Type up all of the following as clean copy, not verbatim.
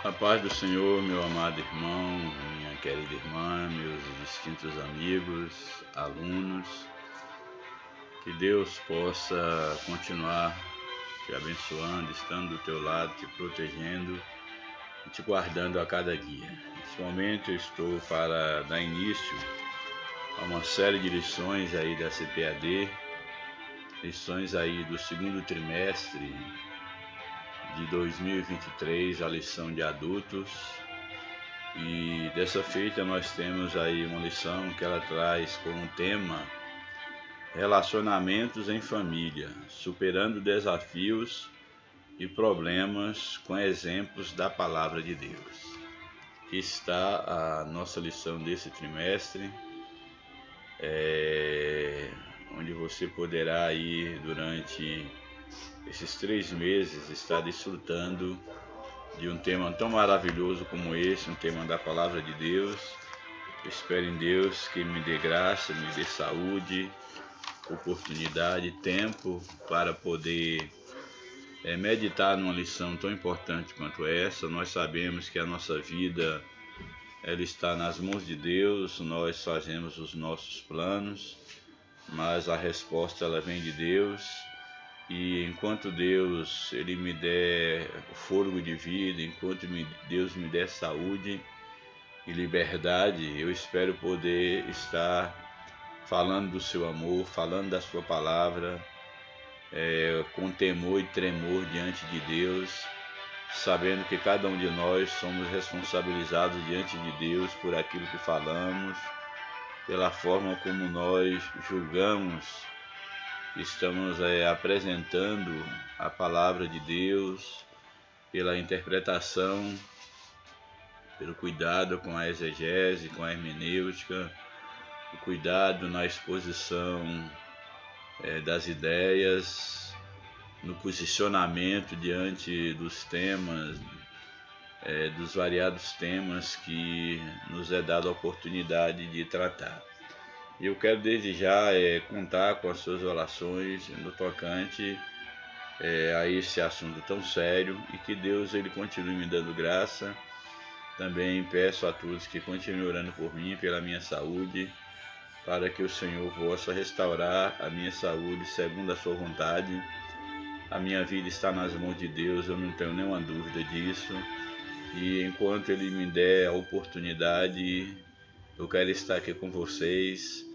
A paz do Senhor, meu amado irmão, minha querida irmã, meus distintos amigos, alunos, que Deus possa continuar te abençoando, estando do teu lado, te protegendo e te guardando a cada dia. Nesse momento eu estou para dar início a uma série de lições aí da CPAD, lições aí do segundo trimestre de 2023, a lição de adultos. E dessa feita nós temos aí uma lição que ela traz como tema relacionamentos em família, superando desafios e problemas com exemplos da palavra de Deus. Aqui está a nossa lição desse trimestre, onde você poderá aí durante esses 3 meses estar desfrutando de um tema tão maravilhoso como esse, um tema da palavra de Deus. Eu espero em Deus que me dê graça, me dê saúde, oportunidade, tempo para poder meditar numa lição tão importante quanto essa. Nós sabemos que a nossa vida ela está nas mãos de Deus, nós fazemos os nossos planos, mas a resposta ela vem de Deus. E enquanto Deus ele me der fôlego de vida, enquanto Deus me der saúde e liberdade, eu espero poder estar falando do seu amor, falando da sua palavra, com temor e tremor diante de Deus, sabendo que cada um de nós somos responsabilizados diante de Deus por aquilo que falamos, pela forma como nós julgamos. Estamos apresentando a palavra de Deus, pela interpretação, pelo cuidado com a exegese, com a hermenêutica, o cuidado na exposição das ideias, no posicionamento diante dos temas, dos variados temas que nos é dada a oportunidade de tratar. E eu quero desde já contar com as suas orações no tocante a esse assunto tão sério, e que Deus ele continue me dando graça. Também peço a todos que continuem orando por mim, pela minha saúde, para que o Senhor possa restaurar a minha saúde segundo a sua vontade. A minha vida está nas mãos de Deus, eu não tenho nenhuma dúvida disso. E enquanto Ele me der a oportunidade, eu quero estar aqui com vocês,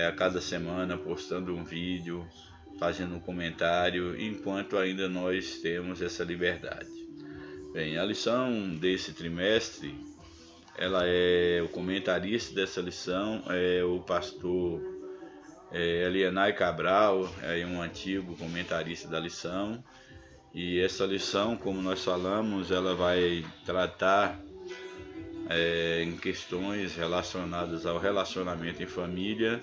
a cada semana postando um vídeo, fazendo um comentário, enquanto ainda nós temos essa liberdade. Bem, a lição desse trimestre, o comentarista dessa lição é o pastor Elianai Cabral, um antigo comentarista da lição. E essa lição, como nós falamos, ela vai tratar em questões relacionadas ao relacionamento em família.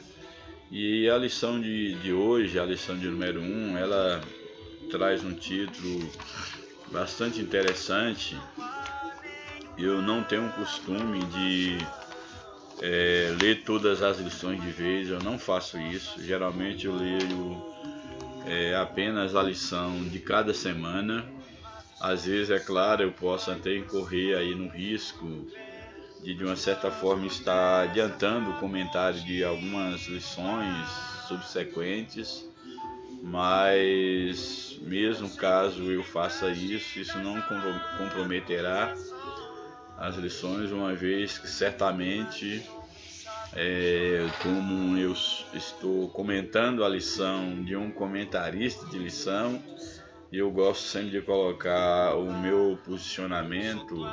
E a lição de hoje, a lição de número 1, ela traz um título bastante interessante. Eu não tenho o costume de ler todas as lições de vez, eu não faço isso. Geralmente eu leio apenas a lição de cada semana. Às vezes, é claro, eu posso até incorrer aí no risco de uma certa forma estar adiantando o comentário de algumas lições subsequentes, mas mesmo caso eu faça isso não comprometerá as lições, uma vez que certamente, como eu estou comentando a lição de um comentarista de lição, e eu gosto sempre de colocar o meu posicionamento,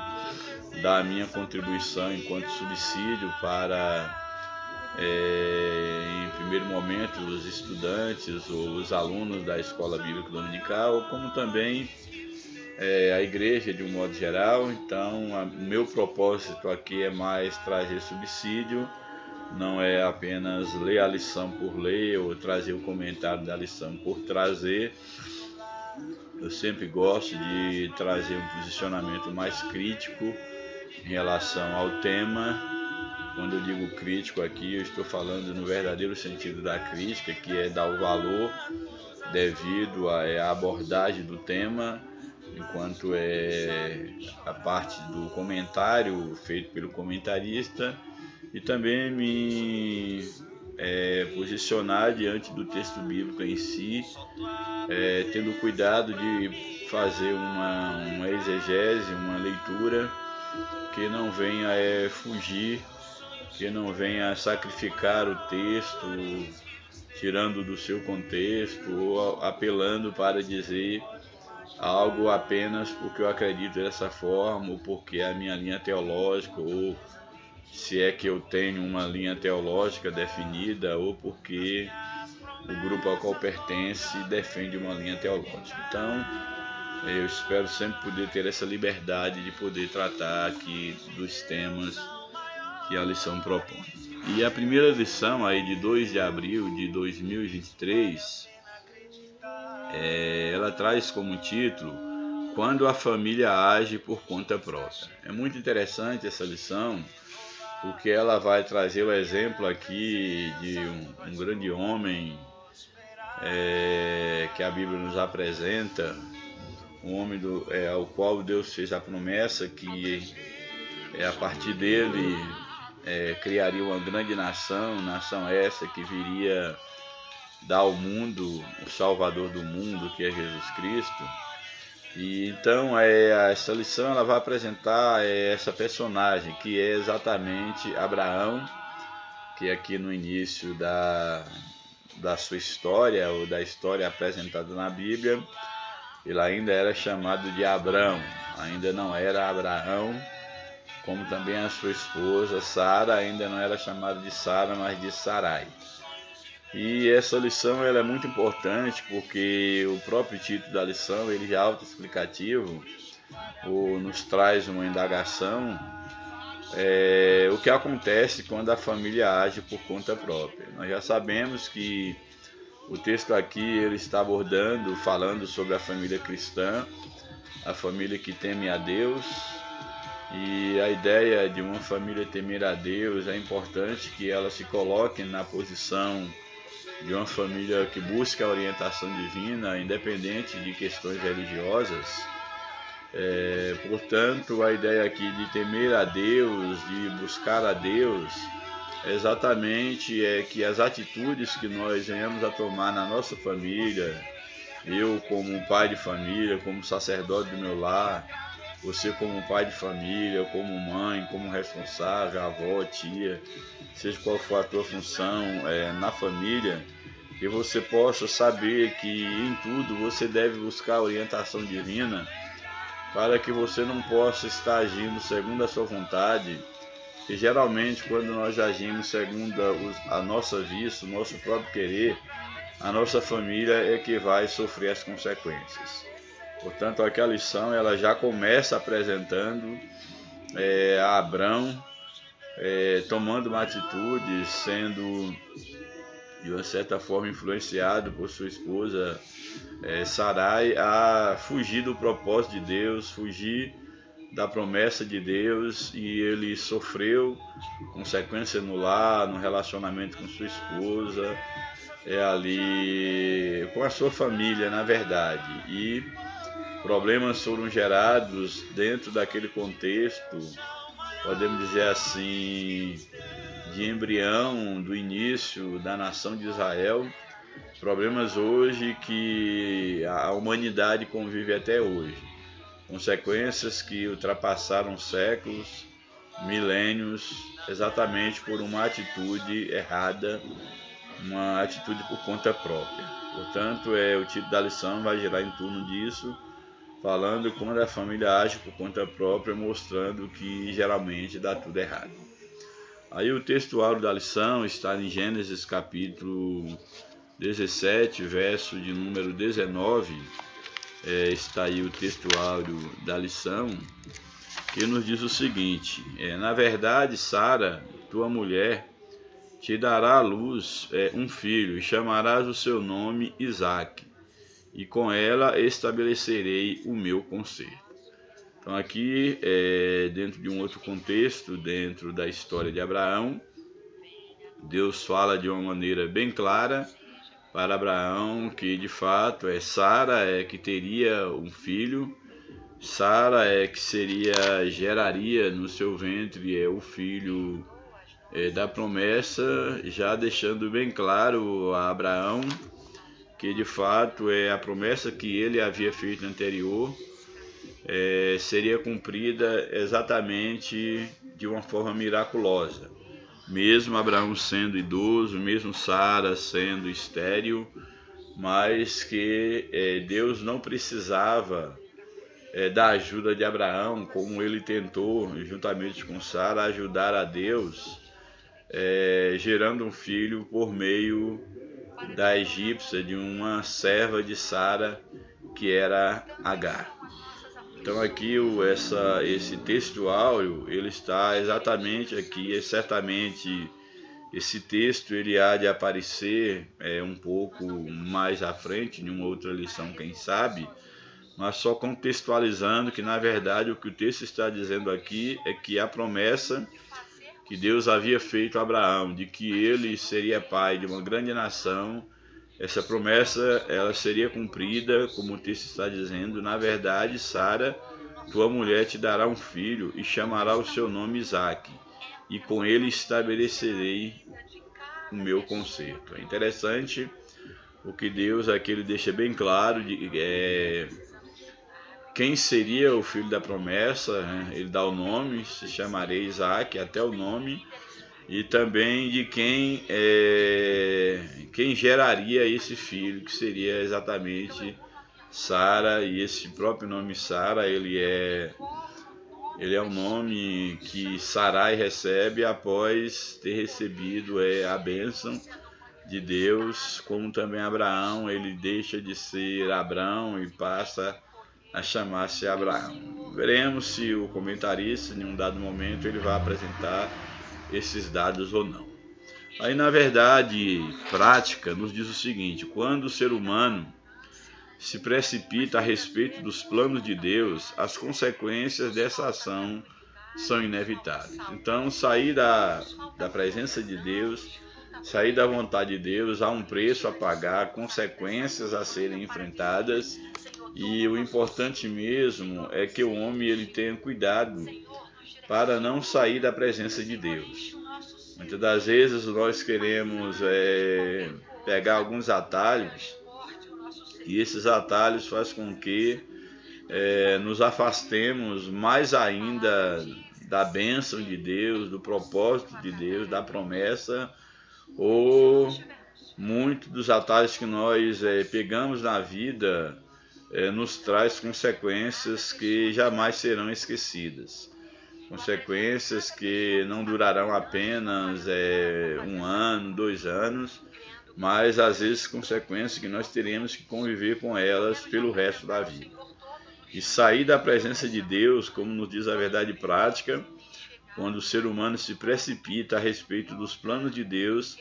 da minha contribuição enquanto subsídio para, em primeiro momento, os estudantes ou os alunos da Escola Bíblica Dominical, como também a igreja de um modo geral. Então, o meu propósito aqui é mais trazer subsídio, não é apenas ler a lição por ler ou trazer o comentário da lição por trazer. Eu sempre gosto de trazer um posicionamento mais crítico em relação ao tema. Quando eu digo crítico aqui, eu estou falando no verdadeiro sentido da crítica, que é dar o valor devido à abordagem do tema, quanto é a parte do comentário feito pelo comentarista, e também me posicionar diante do texto bíblico em si, tendo cuidado de fazer uma exegese, uma leitura que não venha fugir, que não venha sacrificar o texto, tirando do seu contexto ou apelando para dizer algo apenas porque eu acredito dessa forma, ou porque é a minha linha teológica, ou se é que eu tenho uma linha teológica definida, ou porque o grupo ao qual pertence defende uma linha teológica. Então, eu espero sempre poder ter essa liberdade de poder tratar aqui dos temas que a lição propõe. E a primeira lição aí de 2 de abril de 2023, ela traz como título Quando a família age por conta própria. É muito interessante essa lição, porque ela vai trazer o exemplo aqui de um grande homem que a Bíblia nos apresenta, um homem ao qual Deus fez a promessa que a partir dele criaria uma grande nação essa que viria dar ao mundo o Salvador do mundo, que é Jesus Cristo. E então essa lição ela vai apresentar essa personagem, que é exatamente Abraão, que aqui no início da sua história, ou da história apresentada na Bíblia, ele ainda era chamado de Abrão, ainda não era Abraão, como também a sua esposa Sara ainda não era chamada de Sara, mas de Sarai. E essa lição ela é muito importante porque o próprio título da lição ele é autoexplicativo, ou nos traz uma indagação, o que acontece quando a família age por conta própria. Nós já sabemos que o texto aqui ele está falando sobre a família cristã, a família que teme a Deus. E a ideia de uma família temer a Deus é importante que ela se coloque na posição de uma família que busca a orientação divina, independente de questões religiosas. Portanto, a ideia aqui de temer a Deus, de buscar a Deus, é exatamente que as atitudes que nós venhamos a tomar na nossa família, eu como pai de família, como sacerdote do meu lar, você como pai de família, como mãe, como responsável, avó, tia, seja qual for a tua função na família, que você possa saber que em tudo você deve buscar a orientação divina, para que você não possa estar agindo segundo a sua vontade, e geralmente quando nós agimos segundo a nossa vista, o nosso próprio querer, a nossa família é que vai sofrer as consequências. Portanto, aqui a lição ela já começa apresentando a Abrão tomando uma atitude, sendo de uma certa forma influenciado por sua esposa Sarai a fugir do propósito de Deus, fugir da promessa de Deus, e ele sofreu consequência no lar, no relacionamento com sua esposa, ali com a sua família, na verdade, e problemas foram gerados dentro daquele contexto, podemos dizer assim, de embrião do início da nação de Israel, problemas hoje que a humanidade convive até hoje, consequências que ultrapassaram séculos, milênios, exatamente por uma atitude errada, uma atitude por conta própria. Portanto, o título da lição vai girar em torno disso, falando quando a família age por conta própria, mostrando que geralmente dá tudo errado. Aí o texto áureo da lição está em Gênesis capítulo 17, verso de número 19, está aí o texto áureo da lição, que nos diz o seguinte: na verdade, Sara, tua mulher, te dará à luz um filho, e chamarás o seu nome Isaque, e com ela estabelecerei o meu conserto. Então aqui, dentro de um outro contexto, dentro da história de Abraão, Deus fala de uma maneira bem clara para Abraão que de fato Sara que teria um filho, Sara que geraria no seu ventre o filho da promessa, já deixando bem claro a Abraão que de fato a promessa que ele havia feito anterior seria cumprida exatamente de uma forma miraculosa. Mesmo Abraão sendo idoso, mesmo Sara sendo estéril, mas que Deus não precisava da ajuda de Abraão, como ele tentou, juntamente com Sara, ajudar a Deus, gerando um filho por meio da egípcia, de uma serva de Sara, que era Agar. Então aqui esse texto áureo, ele está exatamente aqui, e certamente esse texto ele há de aparecer um pouco mais à frente, em uma outra lição, quem sabe, mas só contextualizando que, na verdade, o que o texto está dizendo aqui é que a promessa que Deus havia feito a Abraão, de que ele seria pai de uma grande nação, essa promessa ela seria cumprida, como o texto está dizendo. Na verdade, Sara, tua mulher, te dará um filho e chamará o seu nome Isaque, e com ele estabelecerei o meu conserto. É interessante o que Deus aqui ele deixa bem claro quem seria o filho da promessa, né? Ele dá o nome, se chamarei Isaque, até o nome, e também de quem geraria esse filho, que seria exatamente Sara. E esse próprio nome Sara, ele é um nome que Sarai recebe após ter recebido a bênção de Deus, como também Abraão, ele deixa de ser Abrão e passa a chamar-se Abraão. Veremos se o comentarista, em um dado momento, ele vai apresentar esses dados ou não. Aí, na verdade, prática nos diz o seguinte: quando o ser humano se precipita a respeito dos planos de Deus, as consequências dessa ação são inevitáveis. Então, sair da presença de Deus, sair da vontade de Deus, há um preço a pagar, consequências a serem enfrentadas, e o importante mesmo é que o homem ele tenha cuidado para não sair da presença de Deus. Muitas das vezes nós queremos pegar alguns atalhos, e esses atalhos fazem com que nos afastemos mais ainda da bênção de Deus, do propósito de Deus, da promessa, ou muitos dos atalhos que nós pegamos na vida nos traz consequências que jamais serão esquecidas. Consequências que não durarão apenas 1 ano, 2 anos, mas às vezes consequências que nós teremos que conviver com elas pelo resto da vida. E sair da presença de Deus, como nos diz a verdade prática, quando o ser humano se precipita a respeito dos planos de Deus,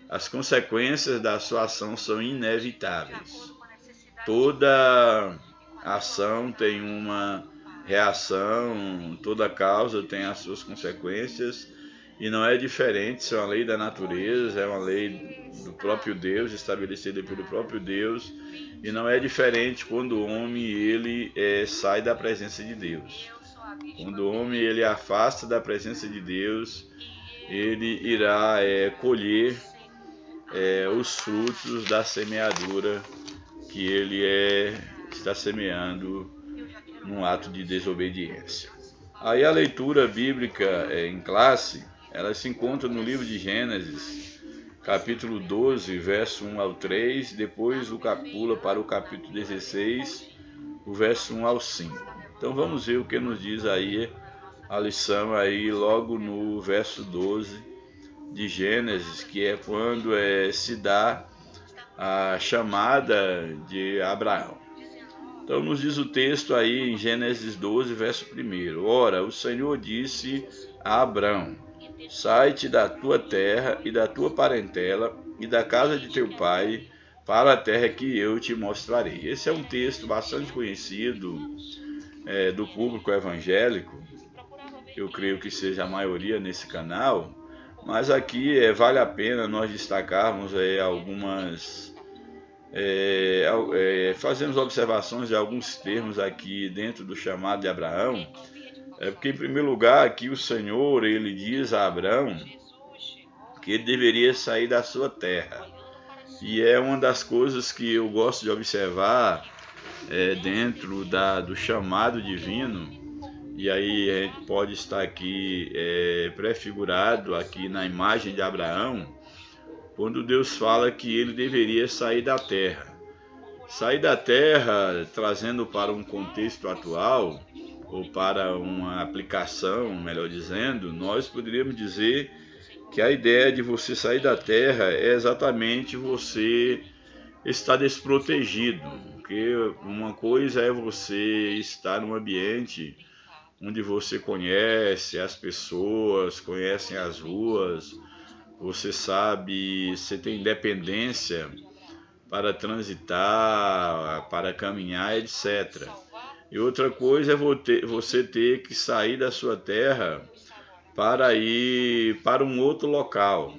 as consequências da sua ação são inevitáveis. Toda ação tem uma reação, toda causa tem as suas consequências, e não é diferente, isso é uma lei da natureza, é uma lei do próprio Deus, estabelecida pelo próprio Deus, e não é diferente quando o homem ele sai da presença de Deus. Quando o homem ele afasta da presença de Deus, ele irá colher os frutos da semeadura que ele está semeando num ato de desobediência. Aí a leitura bíblica em classe, ela se encontra no livro de Gênesis, capítulo 12, verso 1 ao 3, depois pula para o capítulo 16, o verso 1 ao 5. Então vamos ver o que nos diz aí a lição aí logo no verso 12 de Gênesis, que é quando se dá a chamada de Abraão. Então nos diz o texto aí em Gênesis 12, verso 1. Ora, o Senhor disse a Abrão: sai-te da tua terra e da tua parentela e da casa de teu pai para a terra que eu te mostrarei. Esse é um texto bastante conhecido do público evangélico. Eu creio que seja a maioria nesse canal, mas aqui vale a pena nós destacarmos algumas fazemos observações de alguns termos aqui dentro do chamado de Abraão, porque em primeiro lugar aqui o Senhor, ele diz a Abraão que ele deveria sair da sua terra. E é uma das coisas que eu gosto de observar dentro do chamado divino, e aí a gente pode estar aqui prefigurado aqui na imagem de Abraão, quando Deus fala que ele deveria sair da terra. Sair da terra, trazendo para um contexto atual, ou para uma aplicação, melhor dizendo, nós poderíamos dizer que a ideia de você sair da terra é exatamente você estar desprotegido, porque uma coisa é você estar num ambiente onde você conhece as pessoas, conhece as ruas, você sabe, você tem independência para transitar, para caminhar, etc. E outra coisa é você ter que sair da sua terra para ir para um outro local,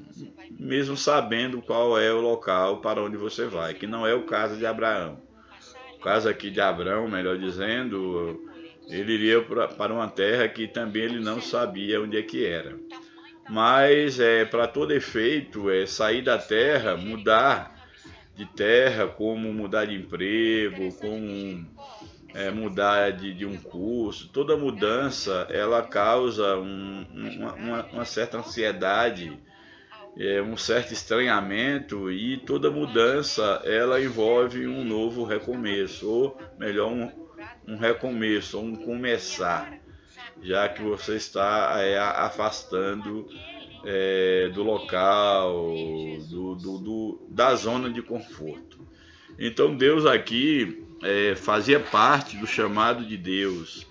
mesmo sabendo qual é o local para onde você vai, que não é o caso de Abraão. O caso aqui de Abraão, melhor dizendo, ele iria para uma terra que também ele não sabia onde é que era. Mas para todo efeito, sair da terra, mudar de terra, como mudar de emprego, como mudar de um curso, toda mudança ela causa uma certa ansiedade, um certo estranhamento, e toda mudança ela envolve um novo recomeço, ou melhor, um recomeço, um começar, já que você está afastando do local, da zona de conforto. Então Deus aqui fazia parte do chamado de Deus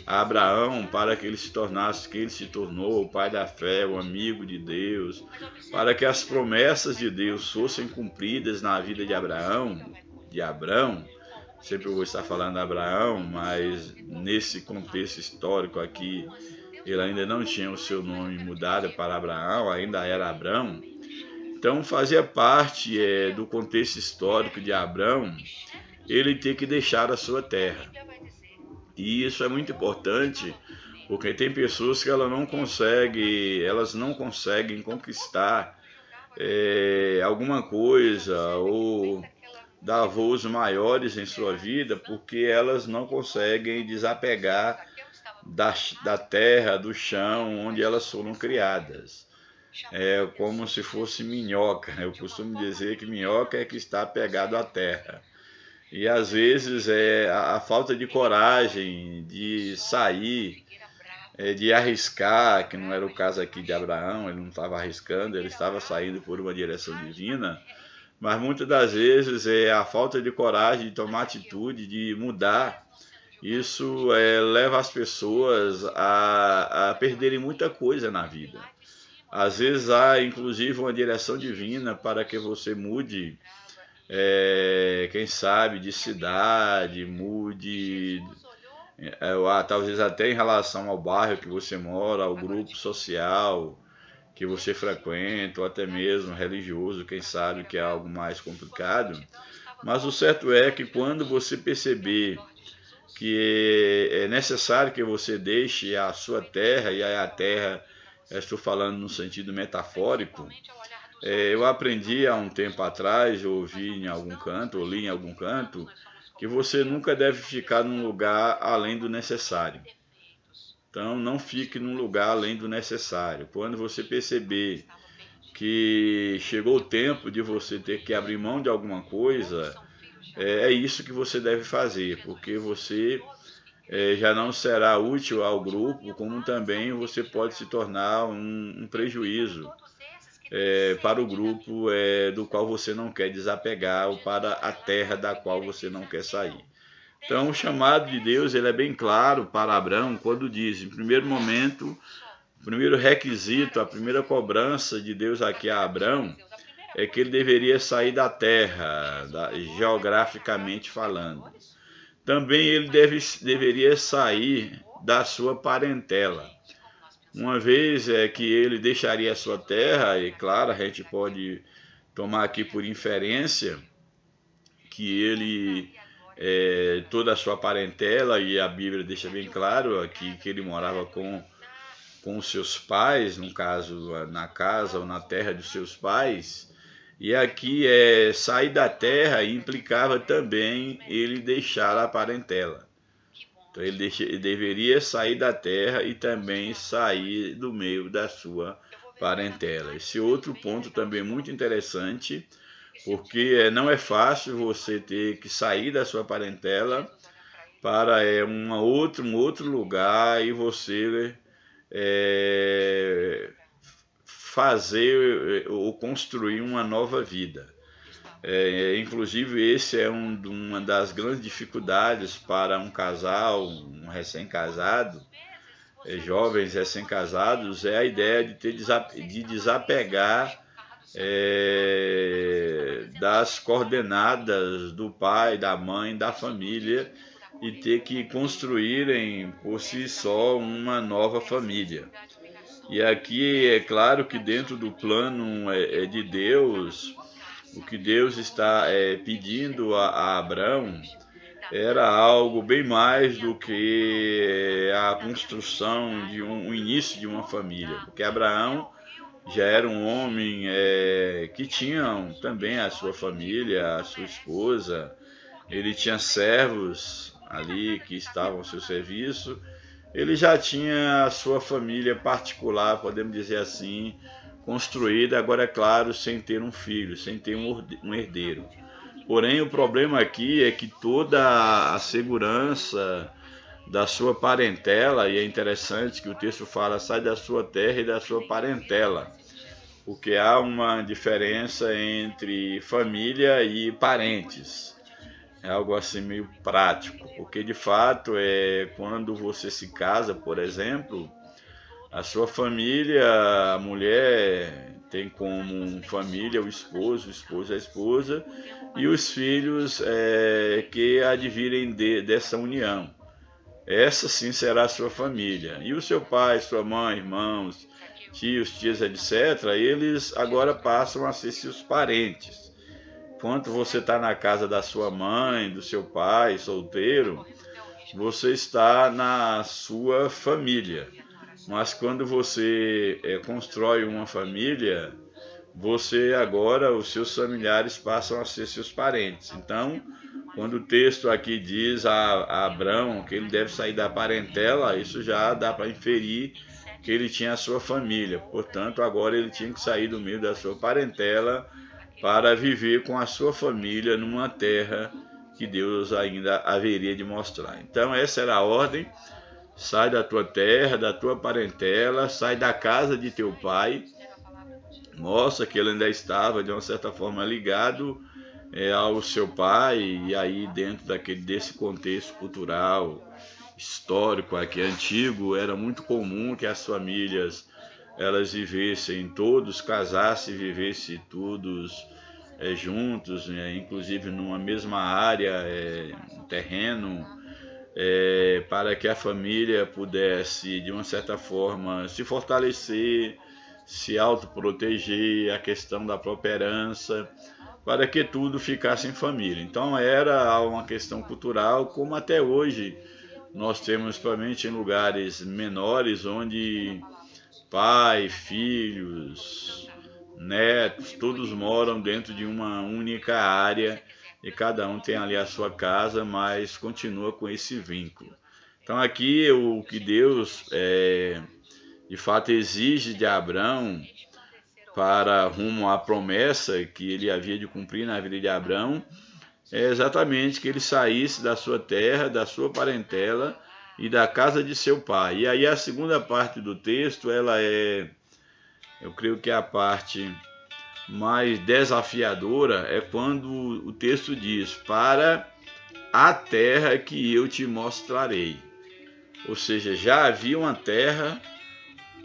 a Abraão para que ele se tornasse quem ele se tornou, o pai da fé, o amigo de Deus, para que as promessas de Deus fossem cumpridas na vida de Abraão, de Abrão. Sempre eu vou estar falando Abraão, mas nesse contexto histórico aqui, ele ainda não tinha o seu nome mudado para Abraão, ainda era Abrão. Então fazia parte do contexto histórico de Abrão ele ter que deixar a sua terra. E isso é muito importante, porque tem pessoas que elas não conseguem conquistar alguma coisa ou dar voos maiores em sua vida, porque elas não conseguem desapegar da terra, do chão onde elas foram criadas. É como se fosse minhoca. Eu costumo dizer que minhoca é que está apegado à terra. E às vezes a falta de coragem de sair, de arriscar, que não era o caso aqui de Abraão, ele não estava arriscando, ele estava saindo por uma direção divina, mas muitas das vezes a falta de coragem de tomar atitude, de mudar, isso leva as pessoas a perderem muita coisa na vida. Às vezes há inclusive uma direção divina para que você mude, quem sabe, de cidade, mude, talvez até em relação ao bairro que você mora, ao grupo social que você frequenta, ou até mesmo religioso, quem sabe, que é algo mais complicado. Mas o certo é que quando você perceber que é necessário que você deixe a sua terra, e a terra, estou falando no sentido metafórico, eu aprendi há um tempo atrás, eu ouvi em algum canto, ou li em algum canto, que você nunca deve ficar num lugar além do necessário. Então, não fique num lugar além do necessário. Quando você perceber que chegou o tempo de você ter que abrir mão de alguma coisa, é isso que você deve fazer, porque você já não será útil ao grupo, como também você pode se tornar um prejuízo para o grupo do qual você não quer desapegar, ou para a terra da qual você não quer sair. Então, o chamado de Deus ele é bem claro para Abraão quando diz, em primeiro momento, o primeiro requisito, a primeira cobrança de Deus aqui a Abraão é que ele deveria sair da terra, geograficamente falando. Também ele deveria sair da sua parentela. Uma vez que ele deixaria a sua terra, e claro, a gente pode tomar aqui por inferência que ele, toda a sua parentela, e a Bíblia deixa bem claro aqui que ele morava com os seus pais, no caso, na casa ou na terra dos seus pais. E aqui sair da terra implicava também ele deixar a parentela. Então ele deveria sair da terra e também sair do meio da sua parentela. Esse outro ponto também é muito interessante, porque não é fácil você ter que sair da sua parentela para um outro lugar e você fazer ou construir uma nova vida. Inclusive, esse é uma das grandes dificuldades para um casal, um recém-casado, jovens recém-casados, é a ideia de desapegar das coordenadas do pai, da mãe, da família e ter que construírem por si só uma nova família. E aqui é claro que dentro do plano de Deus, o que Deus está pedindo a Abraão era algo bem mais do que a construção de um início de uma família, porque Abraão já era um homem que tinha também a sua família, a sua esposa, ele tinha servos ali que estavam ao seu serviço, ele já tinha a sua família particular, podemos dizer assim, construída, agora é claro, sem ter um filho, sem ter um herdeiro. Porém, o problema aqui é que toda a segurança da sua parentela, e é interessante que o texto fala, sai da sua terra e da sua parentela, porque há uma diferença entre família e parentes. É algo assim meio prático, porque de fato quando você se casa, por exemplo, a sua família, a mulher tem como família o esposo a esposa e os filhos que advirem dessa união. Essa sim será a sua família. E o seu pai, sua mãe, irmãos, tios, tias, etc., eles agora passam a ser seus parentes. Enquanto você está na casa da sua mãe, do seu pai, solteiro, você está na sua família. Mas quando você constrói uma família, você agora, os seus familiares passam a ser seus parentes. Então, quando o texto aqui diz a Abraão que ele deve sair da parentela, isso já dá para inferir que ele tinha a sua família. Portanto, agora ele tinha que sair do meio da sua parentela para viver com a sua família numa terra que Deus ainda haveria de mostrar. Então, essa era a ordem. Sai da tua terra, da tua parentela, sai da casa de teu pai. Mostra que ele ainda estava, de uma certa forma, ligado ao seu pai, e aí dentro desse contexto cultural, histórico aqui antigo, era muito comum que as famílias elas vivessem, todos casassem e vivessem todos juntos, inclusive numa mesma área, um terreno, para que a família pudesse, de uma certa forma, se fortalecer, se autoproteger, a questão da própria herança, para que tudo ficasse em família. Então era uma questão cultural, como até hoje nós temos, principalmente em lugares menores, onde pai, filhos, netos, todos moram dentro de uma única área e cada um tem ali a sua casa, mas continua com esse vínculo. Então aqui o que Deus de fato exige de Abraão para rumo à promessa que ele havia de cumprir na vida de Abraão é exatamente que ele saísse da sua terra, da sua parentela e da casa de seu pai. E aí a segunda parte do texto, eu creio que é a parte mais desafiadora, é quando o texto diz, para a terra que eu te mostrarei. Ou seja, já havia uma terra,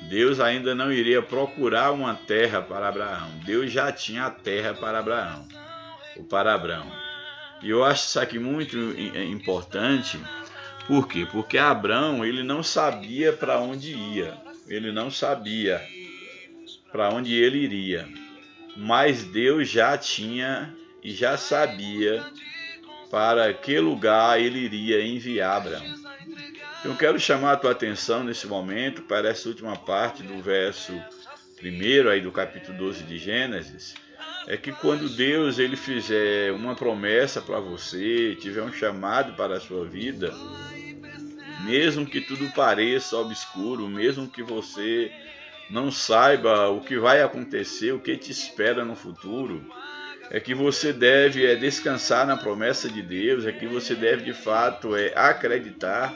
Deus ainda não iria procurar uma terra para Abraão. Deus já tinha a terra para Abraão, ou para Abraão. E eu acho isso aqui muito importante. Por quê? Porque Abraão, ele não sabia para onde ia. Ele não sabia para onde ele iria. Mas Deus já tinha e já sabia para que lugar ele iria enviar Abraão. Eu quero chamar a tua atenção nesse momento para essa última parte do verso 1 aí do capítulo 12 de Gênesis, é que quando Deus ele fizer uma promessa para você, tiver um chamado para a sua vida, mesmo que tudo pareça obscuro, mesmo que você não saiba o que vai acontecer, o que te espera no futuro, é que você deve descansar na promessa de Deus, é que você deve de fato acreditar,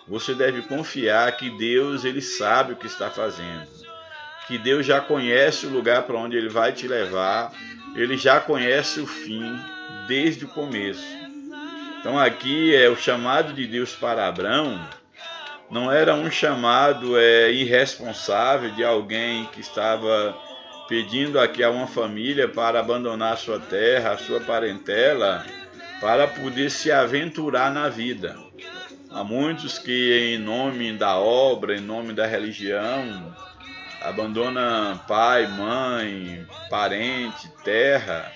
você deve confiar que Deus ele sabe o que está fazendo, que Deus já conhece o lugar para onde ele vai te levar, ele já conhece o fim desde o começo. Então aqui o chamado de Deus para Abraão não era um chamado irresponsável de alguém que estava pedindo aqui a uma família para abandonar a sua terra, a sua parentela, para poder se aventurar na vida. Há muitos que em nome da obra, em nome da religião, abandonam pai, mãe, parente, terra,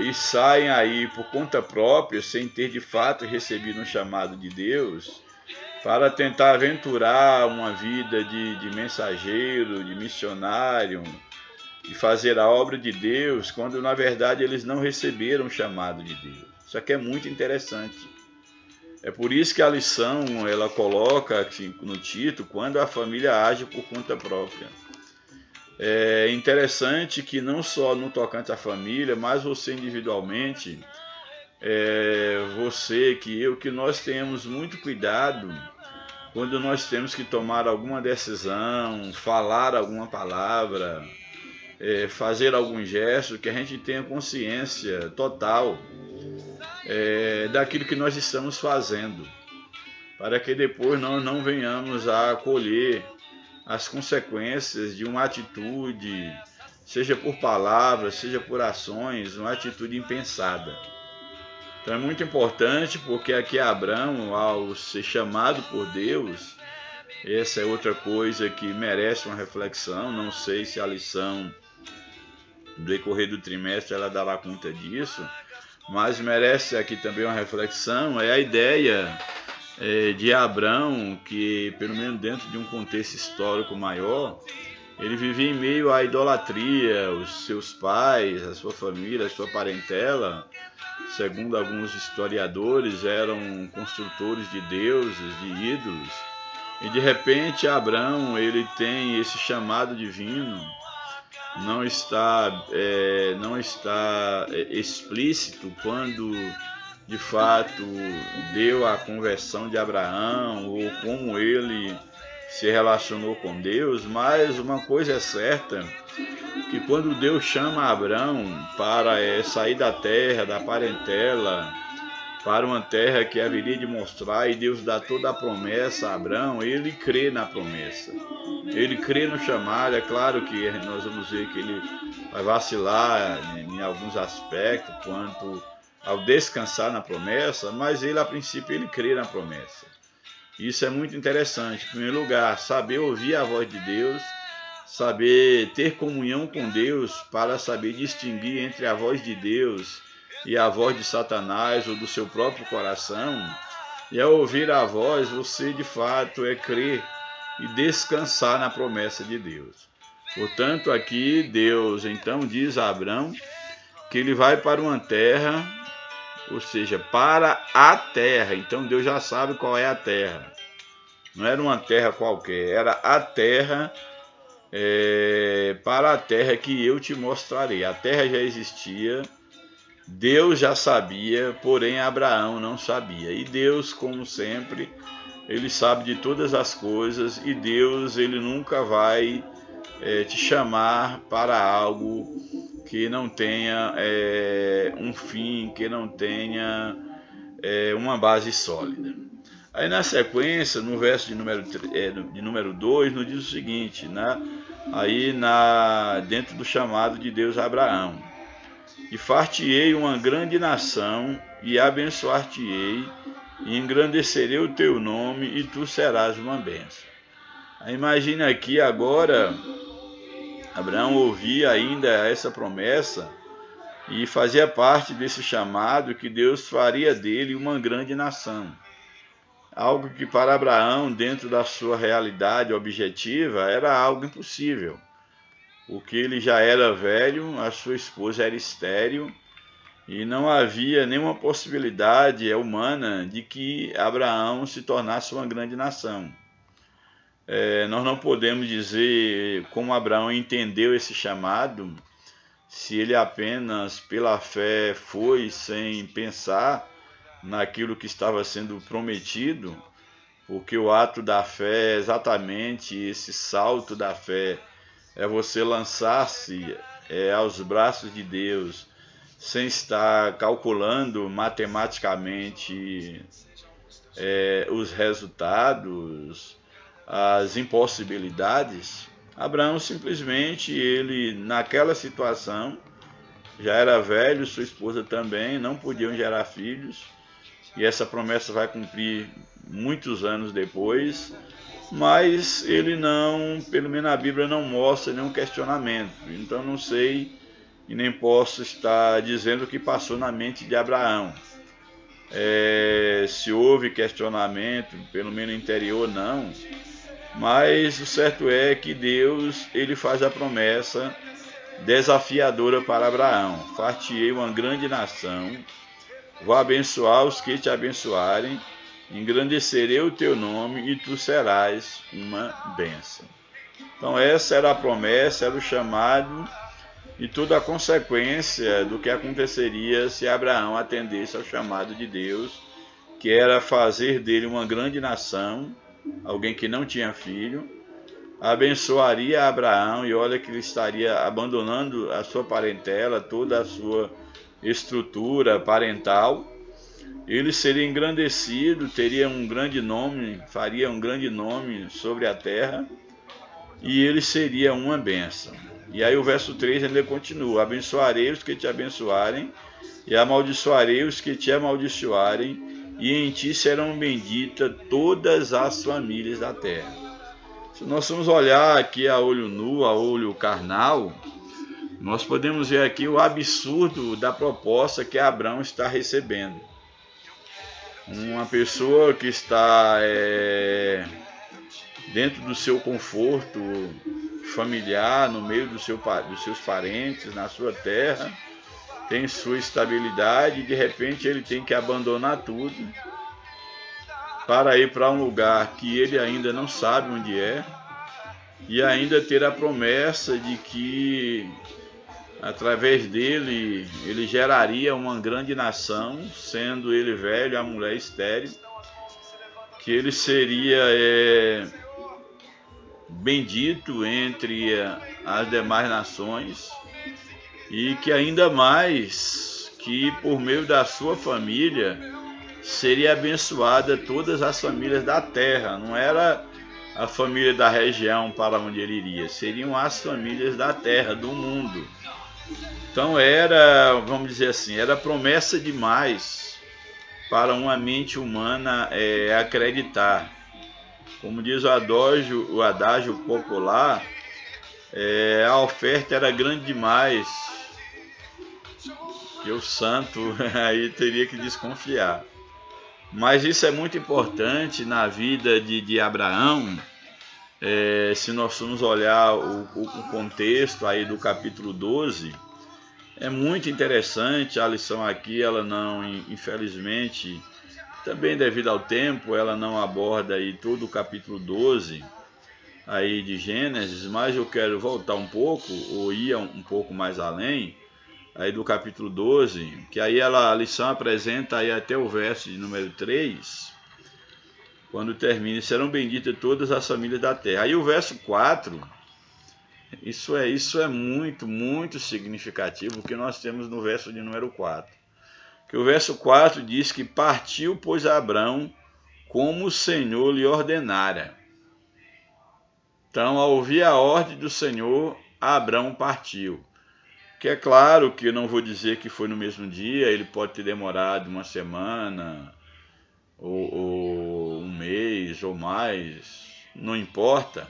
e saem aí por conta própria, sem ter de fato recebido um chamado de Deus, para tentar aventurar uma vida de mensageiro, de missionário, e fazer a obra de Deus, quando na verdade eles não receberam o chamado de Deus. Isso aqui é muito interessante. É por isso que a lição ela coloca assim, no título, quando a família age por conta própria. É interessante que não só no tocante à família, mas você individualmente, você, que nós tenhamos muito cuidado quando nós temos que tomar alguma decisão, falar alguma palavra, fazer algum gesto, que a gente tenha consciência total daquilo que nós estamos fazendo, para que depois nós não venhamos a colher as consequências de uma atitude, seja por palavras, seja por ações, uma atitude impensada. Então é muito importante, porque aqui Abraão, ao ser chamado por Deus, essa é outra coisa que merece uma reflexão. Não sei se a lição do decorrer do trimestre ela dará conta disso, mas merece aqui também uma reflexão, é a ideia de Abraão, que pelo menos dentro de um contexto histórico maior, ele vivia em meio à idolatria, os seus pais, a sua família, a sua parentela, segundo alguns historiadores, eram construtores de deuses, de ídolos, e de repente Abraão ele tem esse chamado divino. Não está explícito quando de fato deu a conversão de Abraão ou como ele se relacionou com Deus, mas uma coisa é certa, que quando Deus chama Abraão para sair da terra, da parentela, para uma terra que haveria de mostrar, e Deus dá toda a promessa a Abraão, ele crê na promessa. Ele crê no chamado. É claro que nós vamos ver que ele vai vacilar em alguns aspectos quanto ao descansar na promessa, mas ele, a princípio, ele crê na promessa. Isso é muito interessante. Em primeiro lugar, saber ouvir a voz de Deus, saber ter comunhão com Deus para saber distinguir entre a voz de Deus e a voz de Satanás ou do seu próprio coração. E ao ouvir a voz, você de fato crer e descansar na promessa de Deus. Portanto, aqui Deus então diz a Abraão que ele vai para uma terra, ou seja, para a terra. Então Deus já sabe qual é a terra. Não era uma terra qualquer, era a terra, para a terra que eu te mostrarei. A terra já existia, Deus já sabia, porém Abraão não sabia. E Deus, como sempre, ele sabe de todas as coisas, e Deus ele nunca vai te chamar para algo que não tenha um fim, que não tenha uma base sólida. Aí na sequência, no verso de número 2, nos diz o seguinte, dentro do chamado de Deus a Abraão: e far-te-ei uma grande nação, e abençoar-te-ei, e engrandecerei o teu nome, e tu serás uma bênção. Imagina aqui agora, Abraão ouvia ainda essa promessa e fazia parte desse chamado que Deus faria dele uma grande nação. Algo que para Abraão, dentro da sua realidade objetiva, era algo impossível, porque ele já era velho, a sua esposa era estéril, e não havia nenhuma possibilidade humana de que Abraão se tornasse uma grande nação. Nós não podemos dizer como Abraão entendeu esse chamado, se ele apenas pela fé foi sem pensar naquilo que estava sendo prometido, porque o ato da fé é exatamente esse salto da fé, é você lançar-se aos braços de Deus, sem estar calculando matematicamente os resultados, as impossibilidades. Abraão simplesmente, ele naquela situação, já era velho, sua esposa também, não podiam gerar filhos, e essa promessa vai cumprir muitos anos depois, mas ele não, pelo menos a Bíblia não mostra nenhum questionamento, então não sei e nem posso estar dizendo o que passou na mente de Abraão. Se houve questionamento, pelo menos interior não, mas o certo é que Deus, ele faz a promessa desafiadora para Abraão: far-te-ei uma grande nação, vou abençoar os que te abençoarem, engrandecerei o teu nome e tu serás uma bênção. Então essa era a promessa, era o chamado e toda a consequência do que aconteceria se Abraão atendesse ao chamado de Deus, que era fazer dele uma grande nação, alguém que não tinha filho, abençoaria Abraão, e olha que ele estaria abandonando a sua parentela, toda a sua estrutura parental, ele seria engrandecido, teria um grande nome, faria um grande nome sobre a terra, e ele seria uma bênção. E aí o verso 3 ainda continua: abençoarei os que te abençoarem, e amaldiçoarei os que te amaldiçoarem, e em ti serão benditas todas as famílias da terra. Se nós formos olhar aqui a olho nu, a olho carnal, nós podemos ver aqui o absurdo da proposta que Abraão está recebendo. Uma pessoa que está dentro do seu conforto familiar, no meio dos seus parentes, na sua terra, tem sua estabilidade, e de repente ele tem que abandonar tudo para ir para um lugar que ele ainda não sabe onde é, e ainda ter a promessa de que através dele ele geraria uma grande nação, sendo ele velho, a mulher estéril, que ele seria bendito entre as demais nações, e que ainda mais que por meio da sua família seria abençoada todas as famílias da terra. Não era a família da região para onde ele iria, seriam as famílias da terra, do mundo. Então era, vamos dizer assim, era promessa demais para uma mente humana acreditar. Como diz o adágio popular, a oferta era grande demais, que o santo aí teria que desconfiar. Mas isso é muito importante na vida de Abraão. Se nós formos olhar o contexto aí do capítulo 12, é muito interessante. A lição aqui, ela não, infelizmente, também devido ao tempo, ela não aborda aí todo o capítulo 12 aí de Gênesis, mas eu quero voltar um pouco, ou ir um pouco mais além, aí do capítulo 12, que aí a lição apresenta aí até o verso de número 3, quando termina: serão benditas todas as famílias da terra. Aí o verso 4, isso é muito, muito significativo, o que nós temos no verso de número 4. Que o verso 4 diz que partiu, pois, Abrão, como o Senhor lhe ordenara. Então, ao ouvir a ordem do Senhor, Abrão partiu. Que é claro que eu não vou dizer que foi no mesmo dia, ele pode ter demorado uma semana, ou um mês, ou mais, não importa.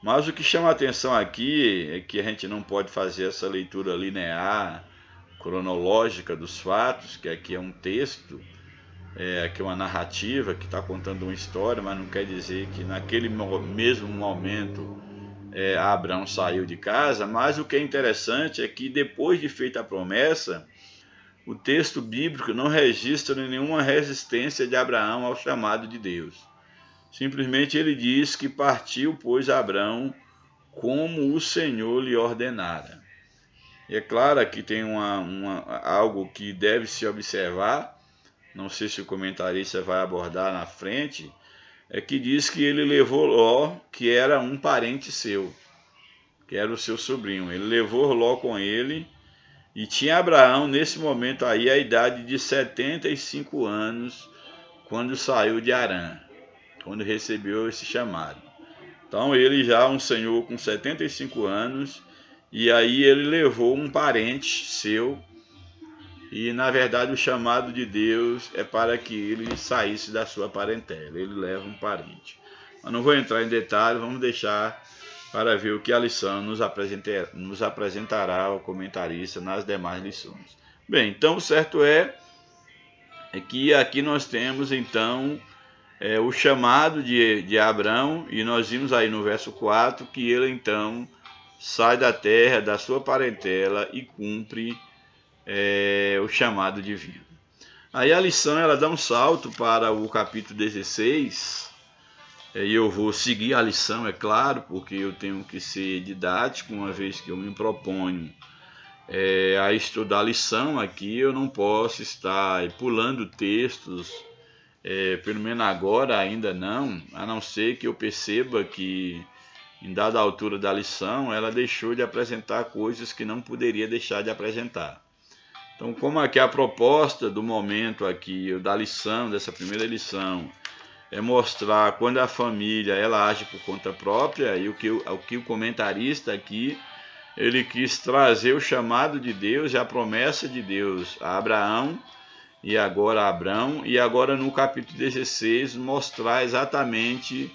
Mas o que chama a atenção aqui é que a gente não pode fazer essa leitura linear, cronológica dos fatos, que aqui é um texto, aqui é uma narrativa que está contando uma história, mas não quer dizer que naquele mesmo momento Abraão saiu de casa. Mas o que é interessante é que depois de feita a promessa, o texto bíblico não registra nenhuma resistência de Abraão ao chamado de Deus. Simplesmente ele diz que partiu, pois, Abraão como o Senhor lhe ordenara. E é claro que tem algo que deve se observar, não sei se o comentarista vai abordar na frente, é que diz que ele levou Ló, que era um parente seu, que era o seu sobrinho. Ele levou Ló com ele, e tinha Abraão, nesse momento aí, a idade de 75 anos, quando saiu de Harã, quando recebeu esse chamado. Então ele já um senhor com 75 anos, e aí ele levou um parente seu, e na verdade o chamado de Deus é para que ele saísse da sua parentela. Ele leva um parente. Eu não vou entrar em detalhes, vamos deixar para ver o que a lição nos apresentará o comentarista nas demais lições. Bem, então o certo é que aqui nós temos então o chamado de Abraão, e nós vimos aí no verso 4 que ele então sai da terra, da sua parentela, e cumpre o chamado divino. Aí a lição ela dá um salto para o capítulo 16, e eu vou seguir a lição, é claro, porque eu tenho que ser didático, uma vez que eu me proponho a estudar a lição aqui, eu não posso estar pulando textos, pelo menos agora ainda não, a não ser que eu perceba que em dada altura da lição ela deixou de apresentar coisas que não poderia deixar de apresentar. Então, como aqui a proposta do momento aqui, da lição, dessa primeira lição, é mostrar quando a família ela age por conta própria, e o que o comentarista aqui, ele quis trazer o chamado de Deus e a promessa de Deus a Abraão, e agora a Abrão, e agora no capítulo 16 mostrar exatamente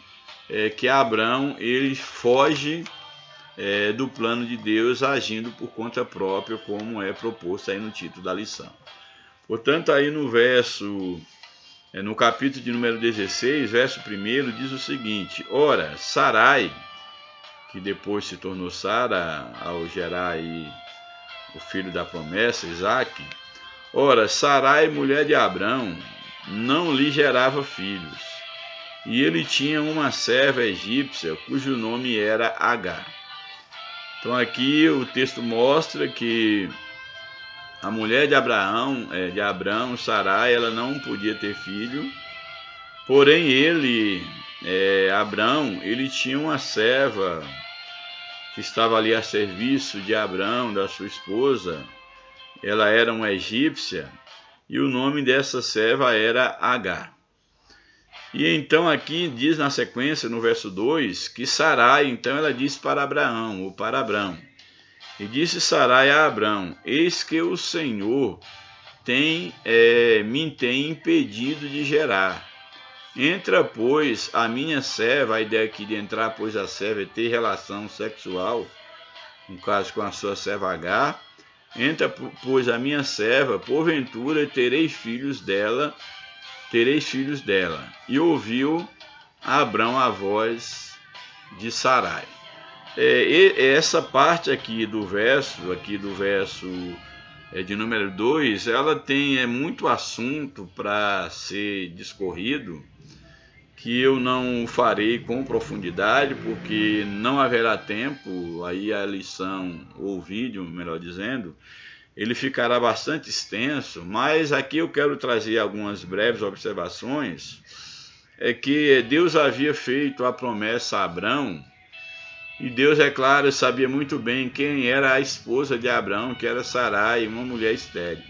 que Abrão ele foge do plano de Deus, agindo por conta própria, como é proposto aí no título da lição. Portanto, aí no capítulo de número 16, verso 1, diz o seguinte: ora, Sarai, que depois se tornou Sara ao gerar aí o filho da promessa, Isaque, ora, Sarai, mulher de Abrão, não lhe gerava filhos, e ele tinha uma serva egípcia, cujo nome era Agar. Então aqui o texto mostra que a mulher de Abrão, Sarai, ela não podia ter filho, porém Abrão, ele tinha uma serva que estava ali a serviço de Abrão, da sua esposa. Ela era uma egípcia, e o nome dessa serva era Agar. E então aqui diz na sequência, no verso 2, que Sarai, então ela disse para Abraão, ou para Abrão, e disse Sarai a Abrão: eis que o Senhor me tem impedido de gerar. Entra, pois, a minha serva, a ideia aqui de entrar, pois, a serva é ter relação sexual, no caso com a sua serva Agar. Entra, pois, a minha serva, porventura tereis filhos dela. E ouviu Abrão a voz de Sarai. Essa parte aqui do verso de número 2, ela tem muito assunto para ser discorrido, que eu não farei com profundidade, porque não haverá tempo. Aí a lição, ou vídeo, melhor dizendo, ele ficará bastante extenso, mas aqui eu quero trazer algumas breves observações. É que Deus havia feito a promessa a Abrão, e Deus, é claro, sabia muito bem quem era a esposa de Abrão, que era Sarai, uma mulher estéril.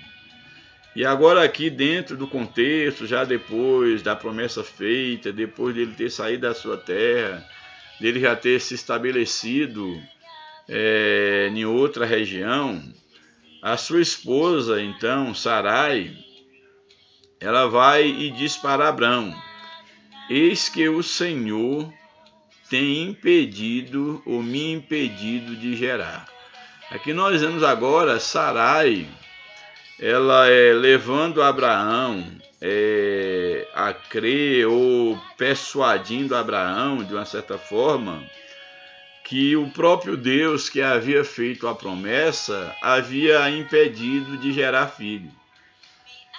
E agora aqui dentro do contexto, já depois da promessa feita, depois dele ter saído da sua terra, dele já ter se estabelecido em outra região, a sua esposa, então, Sarai, ela vai e diz para Abrão: eis que o Senhor tem me impedido de gerar. Aqui nós vemos agora Sarai, ela é levando Abraão a crer ou persuadindo Abraão, de uma certa forma, que o próprio Deus que havia feito a promessa havia impedido de gerar filho.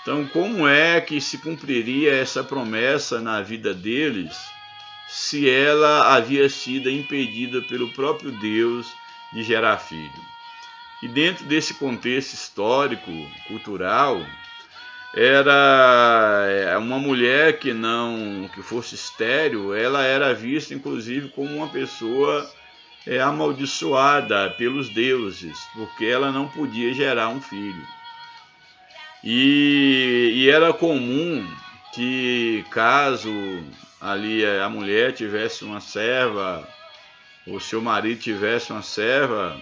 Então, como é que se cumpriria essa promessa na vida deles, se ela havia sido impedida pelo próprio Deus de gerar filho? E dentro desse contexto histórico, cultural, era uma mulher que fosse estéril, ela era vista inclusive como uma pessoa amaldiçoada pelos deuses, porque ela não podia gerar um filho. E era comum que, caso ali a mulher tivesse uma serva, ou seu marido tivesse uma serva,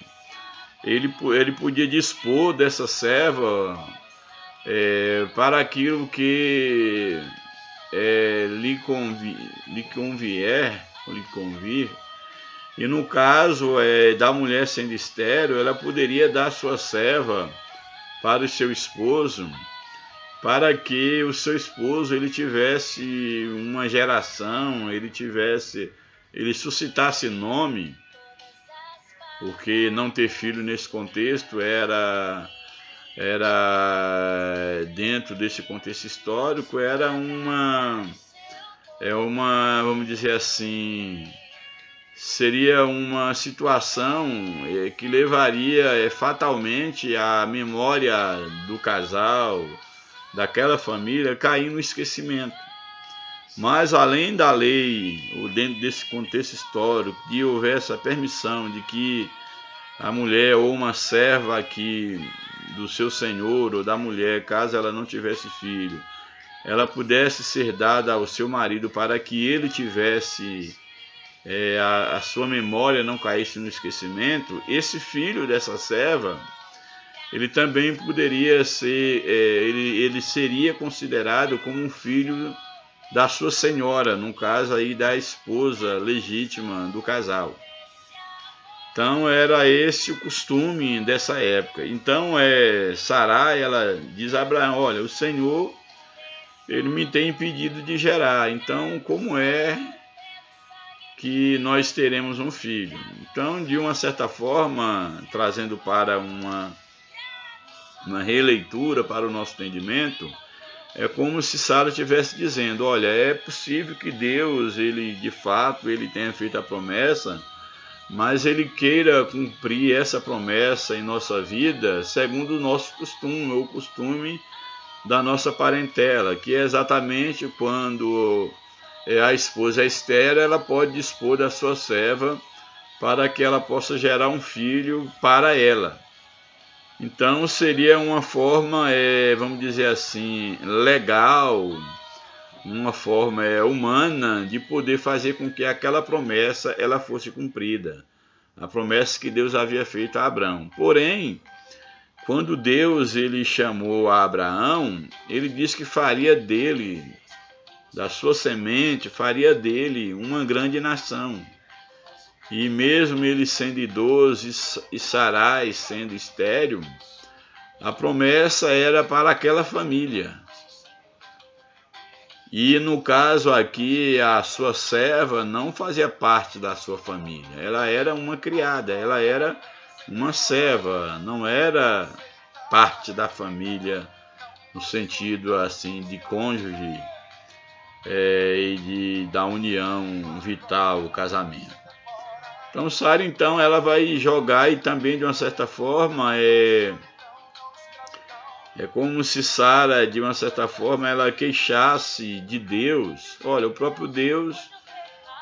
ele podia dispor dessa serva para aquilo que lhe convir. E no caso da mulher sendo estéril, ela poderia dar sua serva para o seu esposo, para que o seu esposo ele tivesse uma geração, ele suscitasse nome, porque não ter filho nesse contexto era dentro desse contexto histórico, era vamos dizer assim, seria uma situação que levaria fatalmente a memória do casal, daquela família, cair no esquecimento. Mas além da lei, ou dentro desse contexto histórico, de houver essa permissão de que a mulher ou uma serva aqui do seu senhor ou da mulher, caso ela não tivesse filho, ela pudesse ser dada ao seu marido para que ele tivesse a sua memória não caísse no esquecimento, esse filho dessa serva, ele também poderia ser, ele seria considerado como um filho da sua senhora, no caso aí da esposa legítima do casal. Então era esse o costume dessa época. Então Sarai, ela diz a Abraão: olha, o Senhor, ele me tem impedido de gerar, então como é que nós teremos um filho? Então, de uma certa forma, trazendo para uma releitura para o nosso entendimento, é como se Sara estivesse dizendo: olha, é possível que Deus, ele de fato, ele tenha feito a promessa, mas ele queira cumprir essa promessa em nossa vida segundo o nosso costume, ou o costume da nossa parentela, que é exatamente quando a esposa estéril, ela pode dispor da sua serva para que ela possa gerar um filho para ela. Então seria uma forma, vamos dizer assim, legal, uma forma humana de poder fazer com que aquela promessa ela fosse cumprida. A promessa que Deus havia feito a Abraão. Porém, quando Deus ele chamou a Abraão, ele disse que faria dele, da sua semente, faria dele uma grande nação. E mesmo ele sendo idoso e Sarai sendo estéril, a promessa era para aquela família. E no caso aqui, a sua serva não fazia parte da sua família. Ela era uma criada, ela era uma serva, não era parte da família no sentido assim de cônjuge e da união vital, o casamento. Então Sara, então, ela vai jogar, e também de uma certa forma é como se Sara, de uma certa forma, ela queixasse de Deus: olha, o próprio Deus,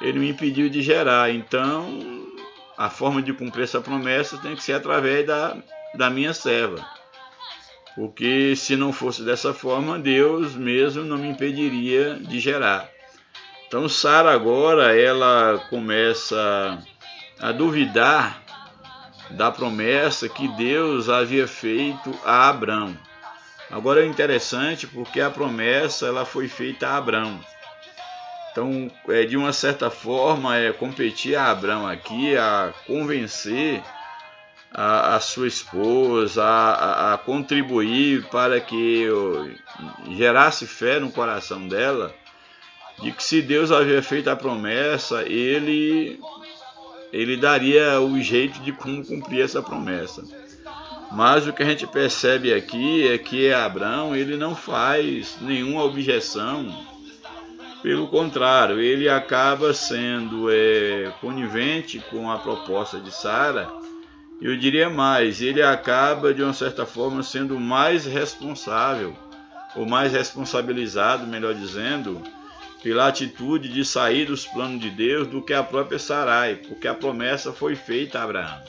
ele me impediu de gerar, então a forma de cumprir essa promessa tem que ser através da minha serva. Porque se não fosse dessa forma, Deus mesmo não me impediria de gerar. Então Sara agora, ela começa a duvidar da promessa que Deus havia feito a Abrão. Agora é interessante porque a promessa ela foi feita a Abrão. Então, de uma certa forma, competir a Abrão aqui a convencer a sua esposa a contribuir para que gerasse fé no coração dela, de que se Deus havia feito a promessa, ele daria o jeito de como cumprir essa promessa. Mas o que a gente percebe aqui é que Abraão, ele não faz nenhuma objeção, pelo contrário, ele acaba sendo conivente com a proposta de Sara. Eu diria mais, ele acaba de uma certa forma sendo mais responsável, ou mais responsabilizado, melhor dizendo, pela atitude de sair dos planos de Deus do que a própria Sarai, porque a promessa foi feita a Abraão.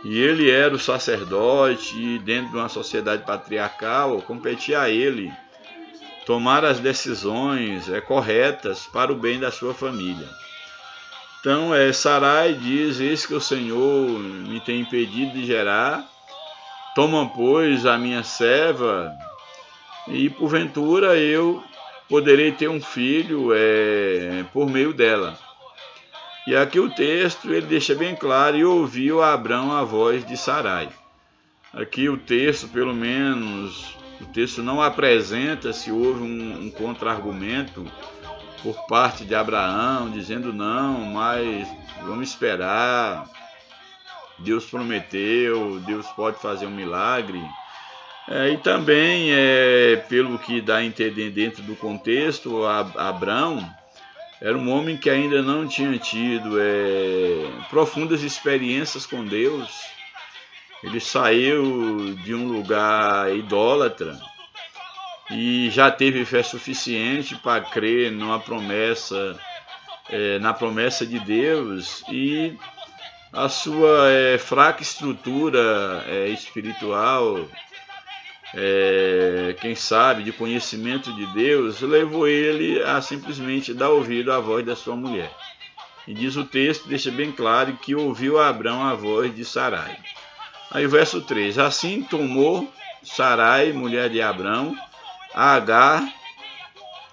E ele era o sacerdote, e dentro de uma sociedade patriarcal, competia a ele tomar as decisões corretas para o bem da sua família. Então, Sarai diz: eis que o Senhor me tem impedido de gerar, toma, pois, a minha serva, e porventura eu poderei ter um filho por meio dela. E aqui o texto ele deixa bem claro: e ouviu Abrão a voz de Sarai. Aqui o texto, pelo menos, o texto não apresenta se houve um contra-argumento por parte de Abraão, dizendo não, mas vamos esperar, Deus prometeu, Deus pode fazer um milagre. E também, pelo que dá a entender dentro do contexto, Abrão era um homem que ainda não tinha tido profundas experiências com Deus. Ele saiu de um lugar idólatra e já teve fé suficiente para crer na promessa de Deus, e a sua fraca estrutura espiritual, quem sabe, de conhecimento de Deus, levou ele a simplesmente dar ouvido à voz da sua mulher. E diz o texto, deixa bem claro, que ouviu Abrão a voz de Sarai. Aí o verso 3, assim tomou Sarai, mulher de Abrão, a Agar,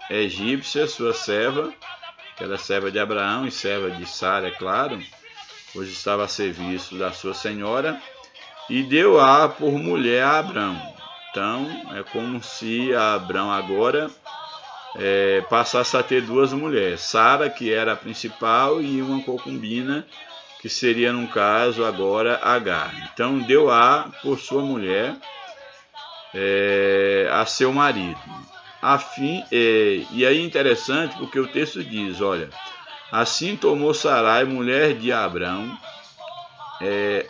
egípcia, sua serva, que era serva de Abraão e serva de Sara, é claro, pois estava a serviço da sua senhora, e deu-a por mulher a Abrão. Então, é como se Abrão agora passasse a ter duas mulheres, Sara, que era a principal, e uma concubina, que seria, no caso, agora Agar. Então, deu-a por sua mulher a seu marido. E aí é interessante porque o texto diz, olha, assim tomou Sarai, mulher de Abrão,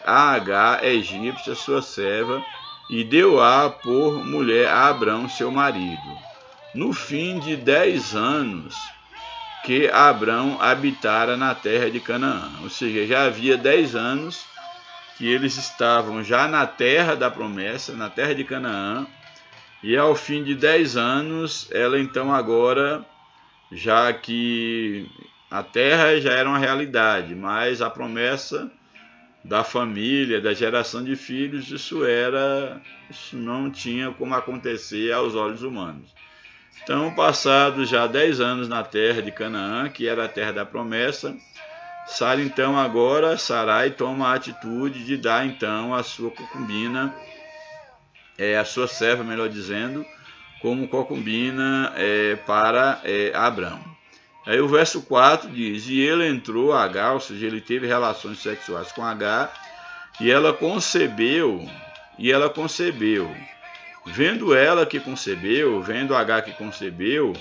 a Agar, egípcia, sua serva, e deu-a por mulher a Abrão, seu marido, no fim de 10 anos que Abrão habitara na terra de Canaã. Ou seja, já havia 10 anos que eles estavam já na terra da promessa, na terra de Canaã, e ao fim de 10 anos, ela então agora, já que a terra já era uma realidade, mas a promessa da família, da geração de filhos, isso não tinha como acontecer aos olhos humanos. Então, passados já 10 anos na terra de Canaã, que era a terra da promessa, Sarai toma a atitude de dar então a sua concubina, a sua serva, melhor dizendo, como concubina para Abrão. Aí o verso 4 diz, e ele entrou a Agar, ou seja, ele teve relações sexuais com Agar, e ela concebeu. Vendo Agar que concebeu,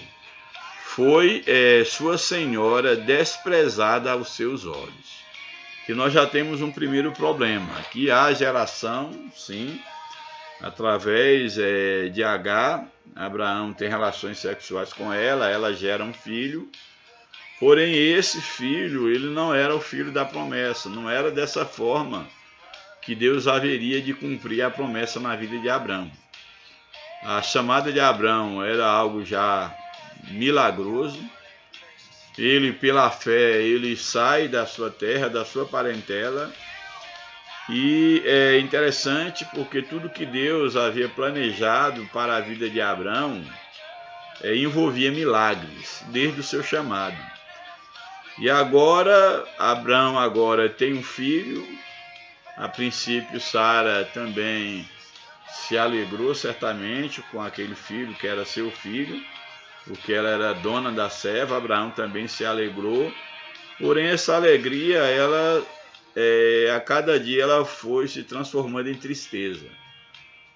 foi sua senhora desprezada aos seus olhos. Que nós já temos um primeiro problema. Aqui há geração, sim, através de Agar. Abraão tem relações sexuais com ela, ela gera um filho. Porém, esse filho, ele não era o filho da promessa, não era dessa forma que Deus haveria de cumprir a promessa na vida de Abrão. A chamada de Abrão era algo já milagroso. Ele, pela fé, ele sai da sua terra, da sua parentela. E é interessante porque tudo que Deus havia planejado para a vida de Abrão envolvia milagres, desde o seu chamado. E agora, Abrão tem um filho, A princípio, Sara também se alegrou certamente com aquele filho que era seu filho, porque ela era dona da serva. Abraão também se alegrou, porém essa alegria, a cada dia ela foi se transformando em tristeza.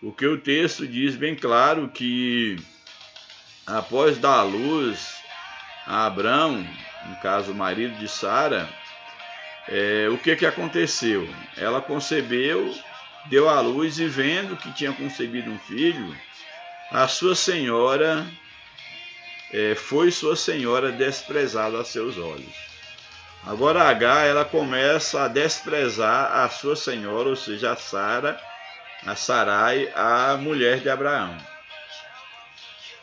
Porque o texto diz bem claro que após dar à luz a Abrão, no caso o marido de Sara, o que aconteceu? Ela concebeu, deu à luz e vendo que tinha concebido um filho, a sua senhora foi sua senhora desprezada a seus olhos. Agora Agar, ela começa a desprezar a sua senhora, ou seja, a Sarai, a mulher de Abraão.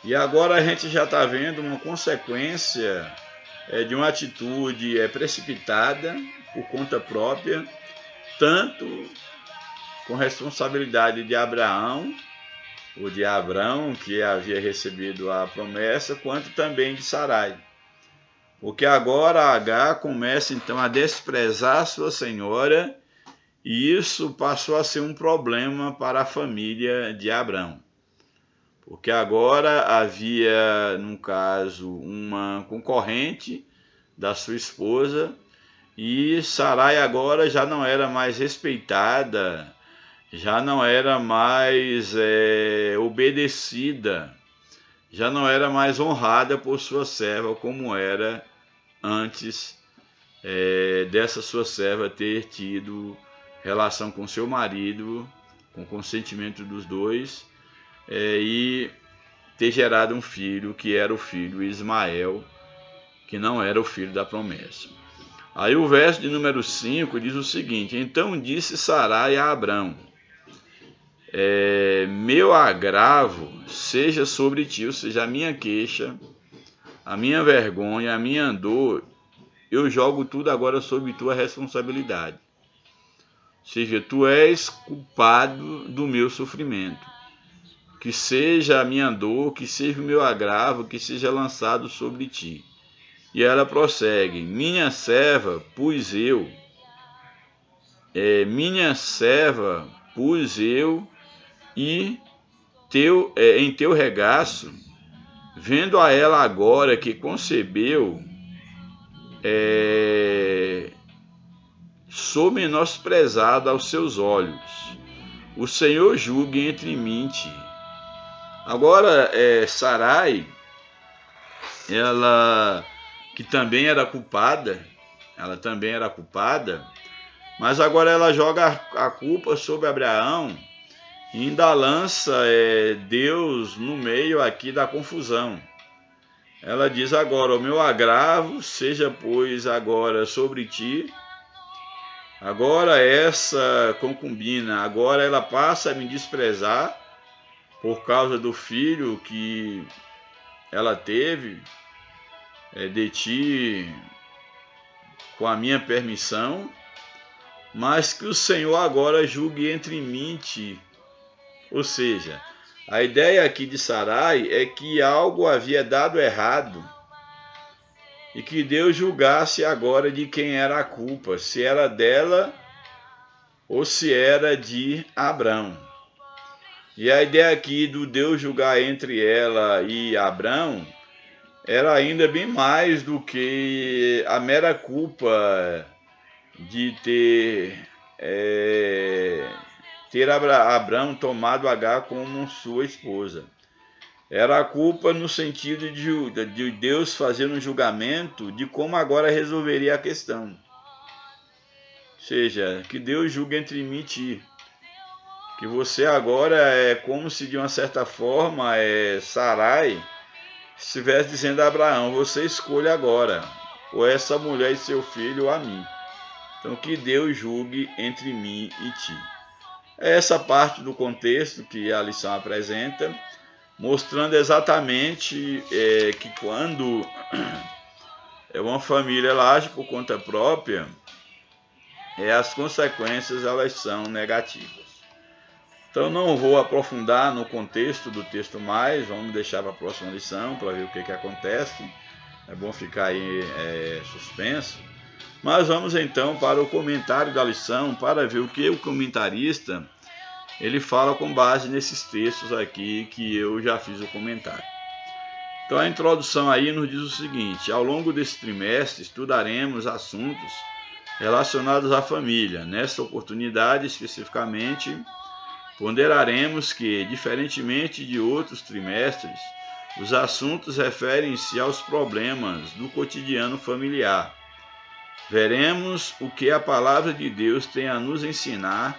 E agora a gente já está vendo uma consequência de uma atitude precipitada por conta própria, tanto com responsabilidade de Abraão, ou de Abrão, que havia recebido a promessa, quanto também de Sarai. Porque agora Agar começa então a desprezar sua senhora, e isso passou a ser um problema para a família de Abrão. Porque agora havia, no caso, uma concorrente da sua esposa, e Sarai agora já não era mais respeitada, já não era mais obedecida, já não era mais honrada por sua serva como era antes dessa sua serva ter tido relação com seu marido, com consentimento dos dois, e ter gerado um filho que era o filho Ismael, que não era o filho da promessa. Aí o verso de número 5 diz o seguinte: então disse Sarai a Abrão: meu agravo seja sobre ti, ou seja, a minha queixa, a minha vergonha, a minha dor, eu jogo tudo agora sobre tua responsabilidade. Ou seja, tu és culpado do meu sofrimento. Que seja a minha dor, que seja o meu agravo, que seja lançado sobre ti. E ela prossegue: minha serva pus eu, e em teu regaço, vendo a ela agora que concebeu, sou menosprezada aos seus olhos. O Senhor julgue entre mim e ti. Agora, Sarai, ela que também era culpada, mas agora ela joga a culpa sobre Abraão e ainda lança Deus no meio aqui da confusão. Ela diz agora: o meu agravo seja, pois, agora sobre ti. Agora essa concubina, agora ela passa a me desprezar por causa do filho que ela teve de ti com a minha permissão, mas que o Senhor agora julgue entre mim e ti. Ou seja, a ideia aqui de Sarai é que algo havia dado errado e que Deus julgasse agora de quem era a culpa, se era dela ou se era de Abrão. E a ideia aqui do Deus julgar entre ela e Abrão era ainda bem mais do que a mera culpa de ter Abrão tomado Agar como sua esposa. Era a culpa no sentido de Deus fazer um julgamento de como agora resolveria a questão. Ou seja, que Deus julgue entre mim e ti. Que você agora é como se de uma certa forma Sarai estivesse dizendo a Abraão: você escolhe agora, ou essa mulher e seu filho, ou a mim. Então que Deus julgue entre mim e ti. É essa parte do contexto que a lição apresenta, mostrando exatamente que quando uma família ela age por conta própria, as consequências elas são negativas. Então não vou aprofundar no contexto do texto mais, vamos deixar para a próxima lição para ver o que acontece. É bom ficar aí suspenso. Mas vamos então para o comentário da lição, para ver o que o comentarista ele fala com base nesses textos aqui que eu já fiz o comentário. Então a introdução aí nos diz o seguinte: ao longo desse trimestre estudaremos assuntos relacionados à família. Nesta oportunidade, especificamente, ponderaremos que, diferentemente de outros trimestres, os assuntos referem-se aos problemas do cotidiano familiar. Veremos o que a palavra de Deus tem a nos ensinar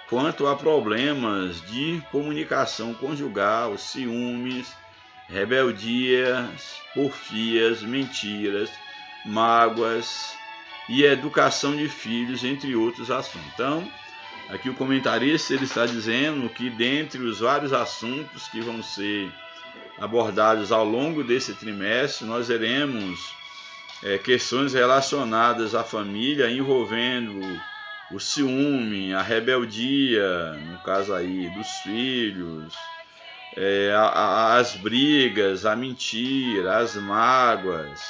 quanto a problemas de comunicação conjugal, ciúmes, rebeldias, porfias, mentiras, mágoas e educação de filhos, entre outros assuntos. Então, aqui o comentarista ele está dizendo que dentre os vários assuntos que vão ser abordados ao longo desse trimestre, nós veremos questões relacionadas à família envolvendo o ciúme, a rebeldia, no caso aí dos filhos, as brigas, a mentira, as mágoas,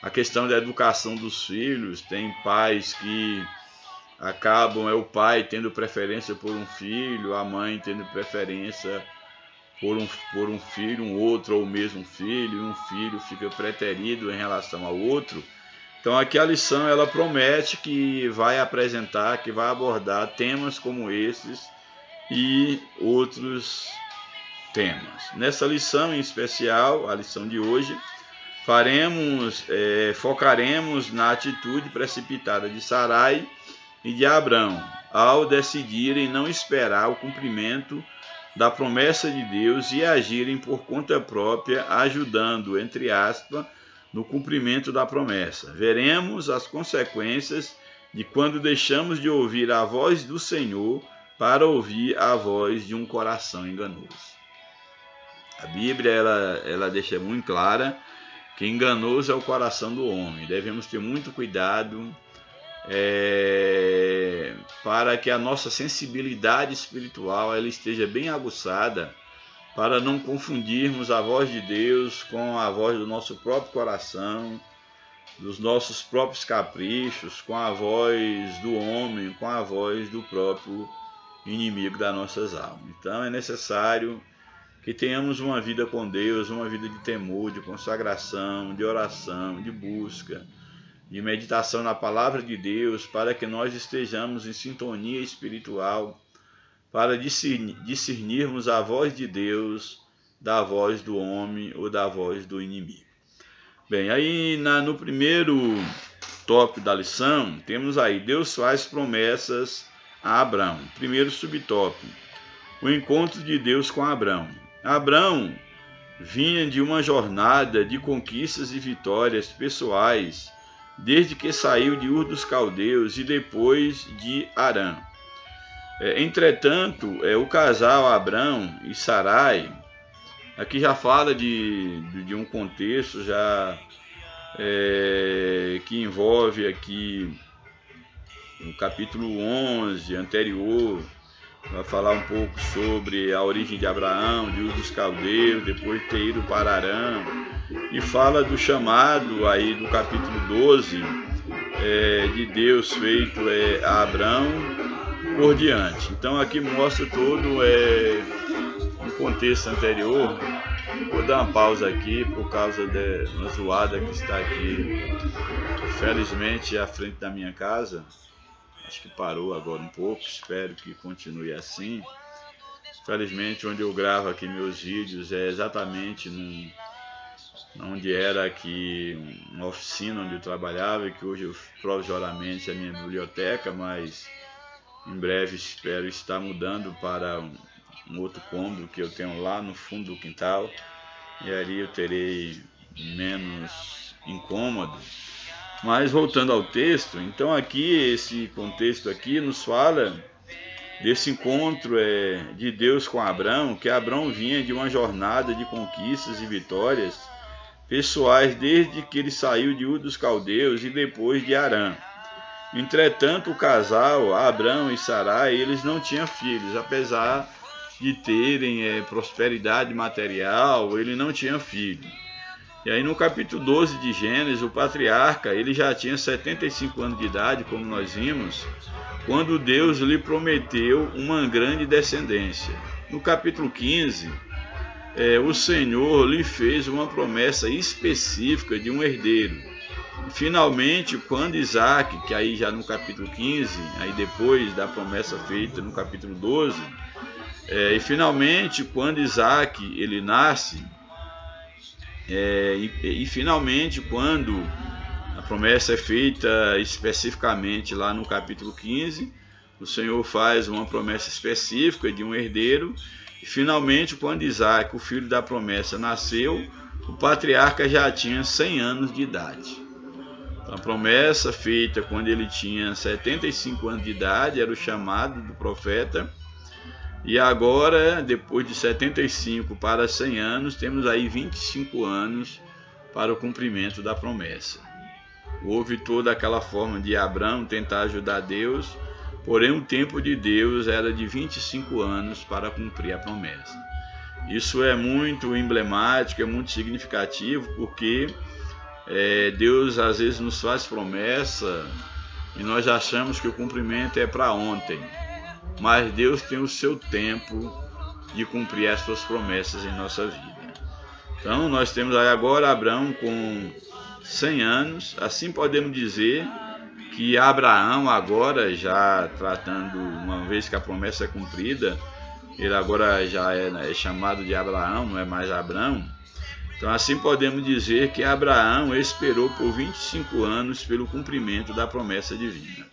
a questão da educação dos filhos. Tem pais que acabam, o pai tendo preferência por um filho, a mãe tendo preferência por um filho, um outro ou o mesmo filho, e um filho fica preterido em relação ao outro. Então aqui a lição ela promete que vai apresentar, que vai abordar temas como esses e outros temas. Nessa lição em especial, a lição de hoje, focaremos na atitude precipitada de Sarai e de Abrão, ao decidirem não esperar o cumprimento da promessa de Deus e agirem por conta própria, ajudando, entre aspas, no cumprimento da promessa. Veremos as consequências de quando deixamos de ouvir a voz do Senhor para ouvir a voz de um coração enganoso. A Bíblia ela deixa muito clara que enganoso é o coração do homem. Devemos ter muito cuidado para que a nossa sensibilidade espiritual ela esteja bem aguçada, para não confundirmos a voz de Deus com a voz do nosso próprio coração, dos nossos próprios caprichos, com a voz do homem, com a voz do próprio inimigo das nossas almas. Então é necessário que tenhamos uma vida com Deus, uma vida de temor, de consagração, de oração, de busca, de meditação na palavra de Deus, para que nós estejamos em sintonia espiritual, para discernirmos a voz de Deus da voz do homem ou da voz do inimigo. Bem, aí no primeiro tópico da lição, temos aí, Deus faz promessas a Abrão. Primeiro subtópico, o encontro de Deus com Abrão. Abrão vinha de uma jornada de conquistas e vitórias pessoais, desde que saiu de Ur dos Caldeus e depois de Harã. Entretanto, o casal Abrão e Sarai, aqui já fala de um contexto já que envolve aqui no capítulo 11 anterior, vai falar um pouco sobre a origem de Abraão, de Ur dos Caldeus, depois de ter ido para Harã, e fala do chamado aí do capítulo 12 de Deus feito a Abrão por diante. Então aqui mostra todo um contexto anterior. Vou dar uma pausa aqui por causa de uma zoada que está aqui, felizmente à frente da minha casa. Acho que parou agora um pouco, espero que continue assim. Felizmente onde eu gravo aqui meus vídeos é exatamente onde era aqui uma oficina onde eu trabalhava, que hoje provisoriamente é a minha biblioteca, mas em breve espero estar mudando para um outro cômodo que eu tenho lá no fundo do quintal, e ali eu terei menos incômodo. Mas voltando ao texto, então aqui esse contexto aqui nos fala desse encontro de Deus com Abrão, que Abrão vinha de uma jornada de conquistas e vitórias pessoais desde que ele saiu de Ur dos Caldeus e depois de Harã. Entretanto, o casal, Abrão e Sarai, eles não tinham filhos, apesar de terem prosperidade material, ele não tinha filho. E aí no capítulo 12 de Gênesis, o patriarca, ele já tinha 75 anos de idade, como nós vimos, quando Deus lhe prometeu uma grande descendência. No capítulo 15, o Senhor lhe fez uma promessa específica de um herdeiro. E, finalmente, quando Isaac, que aí já no capítulo 15, aí depois da promessa feita no capítulo 12, e finalmente quando Isaac ele nasce, e finalmente quando a promessa é feita especificamente lá no capítulo 15, o Senhor faz uma promessa específica de um herdeiro. E finalmente, quando Isaac, o filho da promessa, nasceu, o patriarca já tinha 100 anos de idade. Então, a promessa feita quando ele tinha 75 anos de idade era o chamado do profeta. E agora, depois de 75 para 100 anos, temos aí 25 anos para o cumprimento da promessa. Houve toda aquela forma de Abraão tentar ajudar Deus, porém o tempo de Deus era de 25 anos para cumprir a promessa. Isso é muito emblemático, é muito significativo, porque Deus às vezes nos faz promessa e nós achamos que o cumprimento é para ontem, mas Deus tem o seu tempo de cumprir as suas promessas em nossa vida. Então nós temos aí agora Abraão com 100 anos, assim podemos dizer que Abraão agora, já tratando, uma vez que a promessa é cumprida, ele agora já é chamado de Abraão, não é mais Abrão. Então assim podemos dizer que Abraão esperou por 25 anos pelo cumprimento da promessa divina.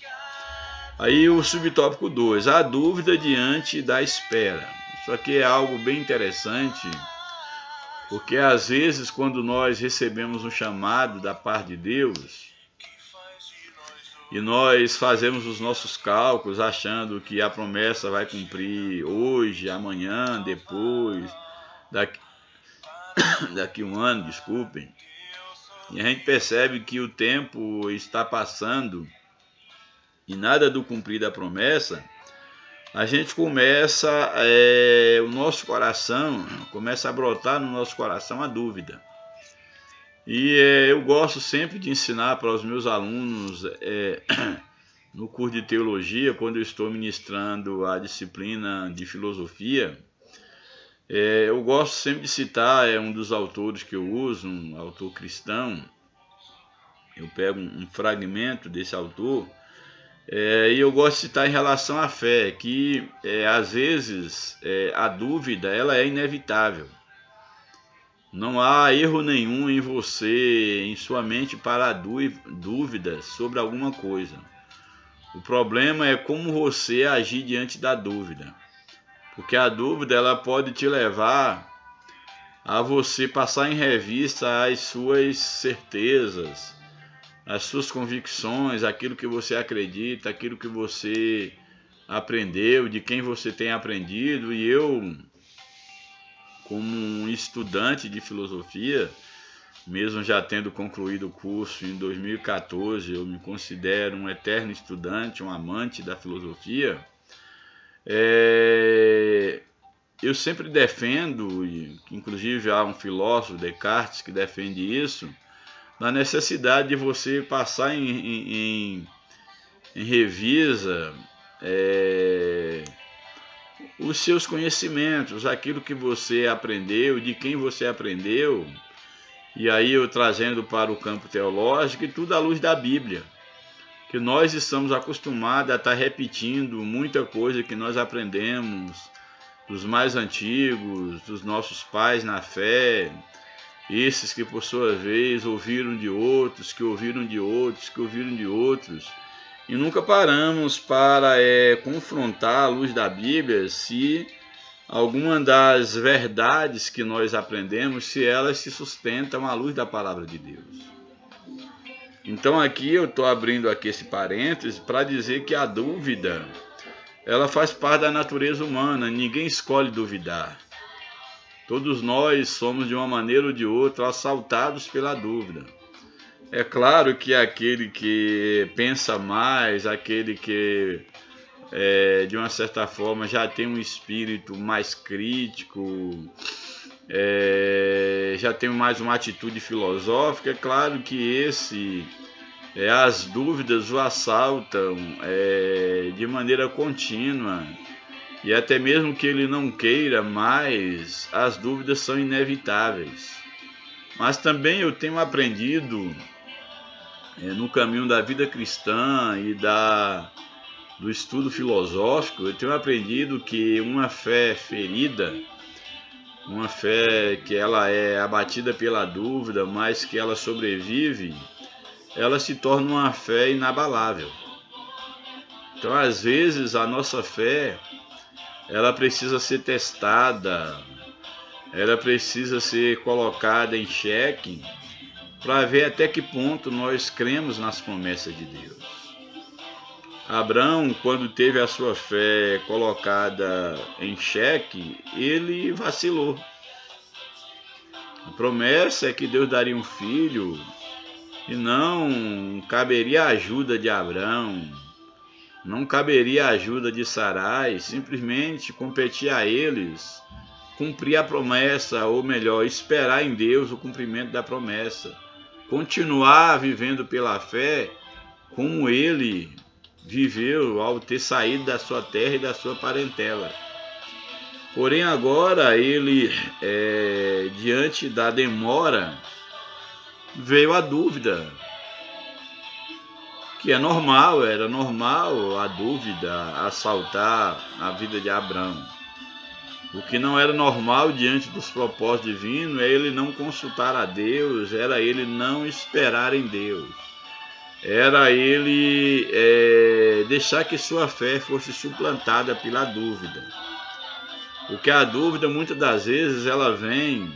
Aí o subtópico 2, a dúvida diante da espera. Isso aqui é algo bem interessante, porque às vezes quando nós recebemos um chamado da parte de Deus, e nós fazemos os nossos cálculos achando que a promessa vai cumprir hoje, amanhã, depois, daqui um ano, desculpem, e a gente percebe que o tempo está passando e nada do cumprir da promessa, a gente começa, o nosso coração, começa a brotar no nosso coração a dúvida. E eu gosto sempre de ensinar para os meus alunos, no curso de teologia, quando eu estou ministrando a disciplina de filosofia, eu gosto sempre de citar um dos autores que eu uso, um autor cristão. Eu pego um fragmento desse autor, e eu gosto de citar em relação à fé, que às vezes a dúvida ela é inevitável. Não há erro nenhum em você, em sua mente, para dúvidas sobre alguma coisa. O problema é como você agir diante da dúvida. Porque a dúvida ela pode te levar a você passar em revista as suas certezas, as suas convicções, aquilo que você acredita, aquilo que você aprendeu, de quem você tem aprendido. E eu, como um estudante de filosofia, mesmo já tendo concluído o curso em 2014, eu me considero um eterno estudante, um amante da filosofia. Eu sempre defendo, e inclusive há um filósofo, Descartes, que defende isso, da necessidade de você passar em revisa os seus conhecimentos, aquilo que você aprendeu, de quem você aprendeu, e aí eu trazendo para o campo teológico, e tudo à luz da Bíblia, que nós estamos acostumados a estar repetindo muita coisa que nós aprendemos dos mais antigos, dos nossos pais na fé, esses que por sua vez ouviram de outros, que ouviram de outros, que ouviram de outros, e nunca paramos para confrontar à luz da Bíblia se alguma das verdades que nós aprendemos, se elas se sustentam à luz da palavra de Deus. Então aqui eu estou abrindo aqui esse parêntese para dizer que a dúvida, ela faz parte da natureza humana, ninguém escolhe duvidar. Todos nós somos de uma maneira ou de outra assaltados pela dúvida. É claro que aquele que pensa mais, aquele que de uma certa forma já tem um espírito mais crítico, já tem mais uma atitude filosófica. É claro que as dúvidas o assaltam de maneira contínua, e até mesmo que ele não queira mais, as dúvidas são inevitáveis. Mas também eu tenho aprendido no caminho da vida cristã e do estudo filosófico, eu tenho aprendido que uma fé ferida, uma fé que ela é abatida pela dúvida, mas que ela sobrevive, ela se torna uma fé inabalável. Então, às vezes, a nossa fé, ela precisa ser testada, ela precisa ser colocada em xeque para ver até que ponto nós cremos nas promessas de Deus. Abraão, quando teve a sua fé colocada em xeque, ele vacilou. A promessa é que Deus daria um filho, e não caberia a ajuda de Abraão, não caberia a ajuda de Sarai, simplesmente competia a eles cumprir a promessa, ou melhor, esperar em Deus o cumprimento da promessa, continuar vivendo pela fé como ele viveu ao ter saído da sua terra e da sua parentela. Porém agora ele, diante da demora, veio a dúvida, que era normal a dúvida assaltar a vida de Abraão. O que não era normal diante dos propósitos divinos é ele não consultar a Deus, era ele não esperar em Deus, era ele deixar que sua fé fosse suplantada pela dúvida. Porque a dúvida, muitas das vezes, ela vem,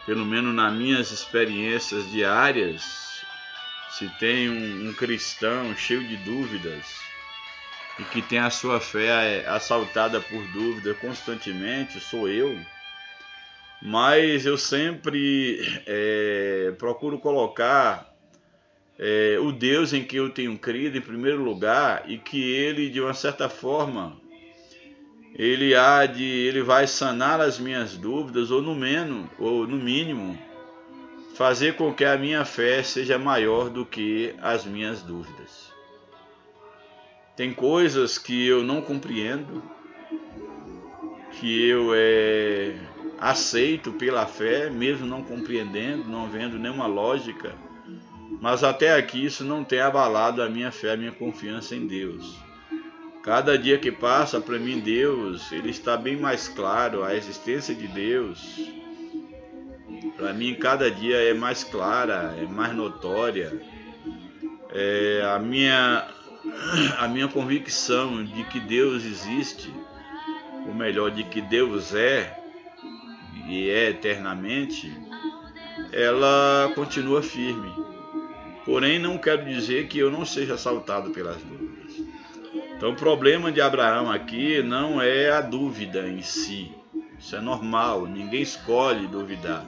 pelo menos nas minhas experiências diárias, se tem um cristão cheio de dúvidas e que tem a sua fé assaltada por dúvida constantemente, sou eu. Mas eu sempre procuro colocar o Deus em que eu tenho crido em primeiro lugar, e que ele, de uma certa forma, ele vai sanar as minhas dúvidas, ou no mínimo fazer com que a minha fé seja maior do que as minhas dúvidas. Tem coisas que eu não compreendo, que eu aceito pela fé, mesmo não compreendendo, não vendo nenhuma lógica, mas até aqui isso não tem abalado a minha fé, a minha confiança em Deus. Cada dia que passa, para mim, Deus, ele está bem mais claro, a existência de Deus, para mim, cada dia é mais clara, é mais notória. A minha convicção de que Deus existe, ou melhor, de que Deus e é eternamente, ela continua firme. Porém, não quero dizer que eu não seja assaltado pelas dúvidas. Então, o problema de Abraão aqui não é a dúvida em si. Isso é normal, ninguém escolhe duvidar.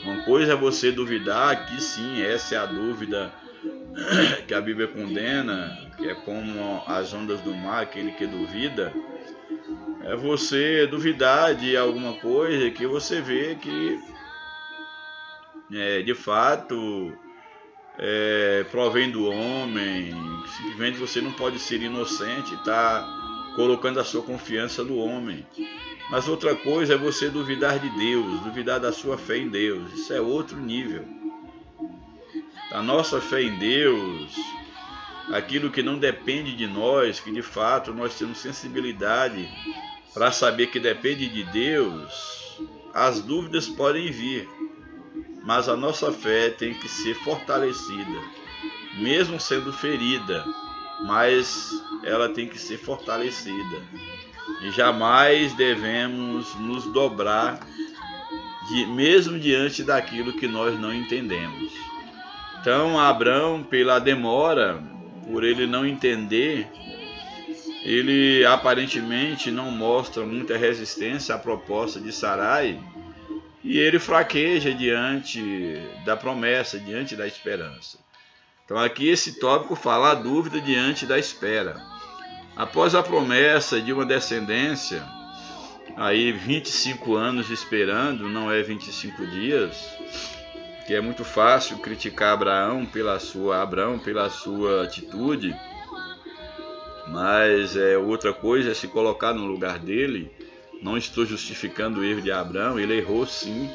Uma coisa é você duvidar, que sim, essa é a dúvida que a Bíblia condena, que é como as ondas do mar, aquele que duvida. É você duvidar de alguma coisa que você vê que, de fato, provém do homem. Simplesmente você não pode ser inocente e está colocando a sua confiança no homem. Mas outra coisa é você duvidar de Deus, duvidar da sua fé em Deus. Isso é outro nível. A nossa fé em Deus, aquilo que não depende de nós, que de fato nós temos sensibilidade para saber que depende de Deus, as dúvidas podem vir, mas a nossa fé tem que ser fortalecida, mesmo sendo ferida, mas ela tem que ser fortalecida. E jamais devemos nos dobrar, mesmo diante daquilo que nós não entendemos. Então, Abraão, pela demora, por ele não entender, ele aparentemente não mostra muita resistência à proposta de Sarai, e ele fraqueja diante da promessa, diante da esperança. Então aqui esse tópico fala a dúvida diante da espera. Após a promessa de uma descendência, aí 25 anos esperando, não é 25 dias, que é muito fácil criticar Abraão pela sua atitude, mas outra coisa é se colocar no lugar dele. Não estou justificando o erro de Abraão, ele errou sim,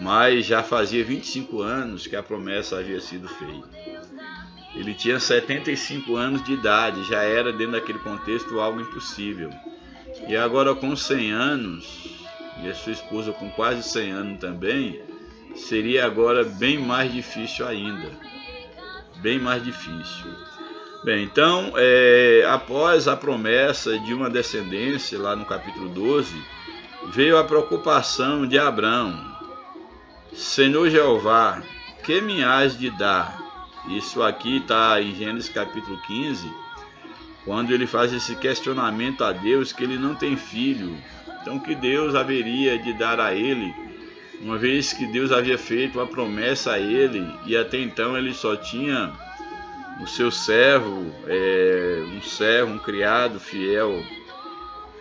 mas já fazia 25 anos que a promessa havia sido feita. Ele tinha 75 anos de idade, já era dentro daquele contexto algo impossível. E agora com 100 anos, e a sua esposa com quase 100 anos também, seria agora bem mais difícil ainda. Bem mais difícil. Bem, então, após a promessa de uma descendência, lá no capítulo 12, veio a preocupação de Abraão. Senhor Jeová, que me hás de dar? Isso aqui está em Gênesis capítulo 15, quando ele faz esse questionamento a Deus que ele não tem filho. Então que Deus haveria de dar a ele, uma vez que Deus havia feito uma promessa a ele, e até então ele só tinha o seu servo, um criado fiel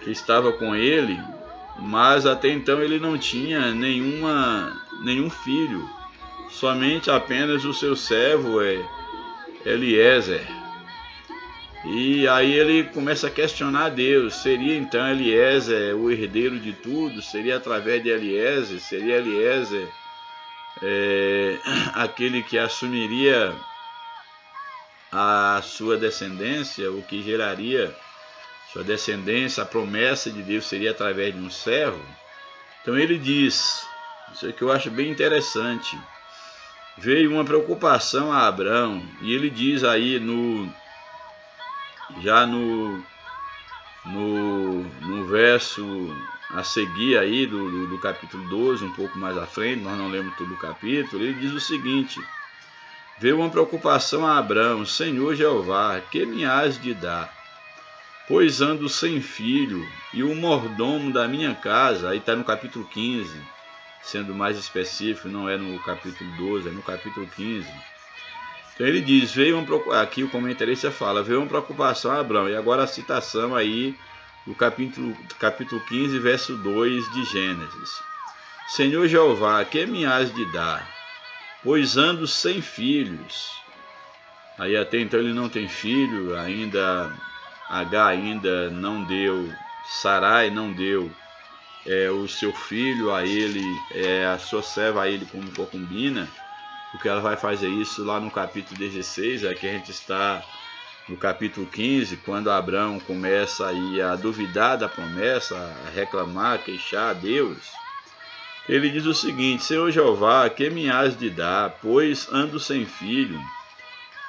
que estava com ele, mas até então ele não tinha nenhum filho, somente apenas o seu servo Eliezer. E aí ele começa a questionar Deus, seria então Eliezer o herdeiro de tudo? Seria através de Eliezer? Seria Eliezer aquele que assumiria a sua descendência, o que geraria sua descendência? A promessa de Deus seria através de um servo? Então ele diz, isso é que eu acho bem interessante, veio uma preocupação a Abraão, e ele diz aí já no verso a seguir aí do capítulo 12, um pouco mais à frente, nós não lemos todo o capítulo, ele diz o seguinte: veio uma preocupação a Abraão, Senhor Jeová, que me hás de dar? Pois ando sem filho, e o mordomo da minha casa, aí está no capítulo 15, sendo mais específico, não é no capítulo 12, é no capítulo 15. Então ele diz, aqui o comentarista fala, veio uma preocupação a Abraão, e agora a citação aí do capítulo 15, verso 2 de Gênesis. Senhor Jeová, que me hás de dar? Pois ando sem filhos. Aí até então ele não tem filho, H ainda não deu, Sarai não deu o seu filho a ele, a sua serva a ele como concubina, porque ela vai fazer isso lá no capítulo 16, aqui a gente está no capítulo 15, quando Abraão começa aí a duvidar da promessa, a reclamar, a queixar a Deus. Ele diz o seguinte, Senhor Jeová, que me hás de dar? Pois ando sem filho,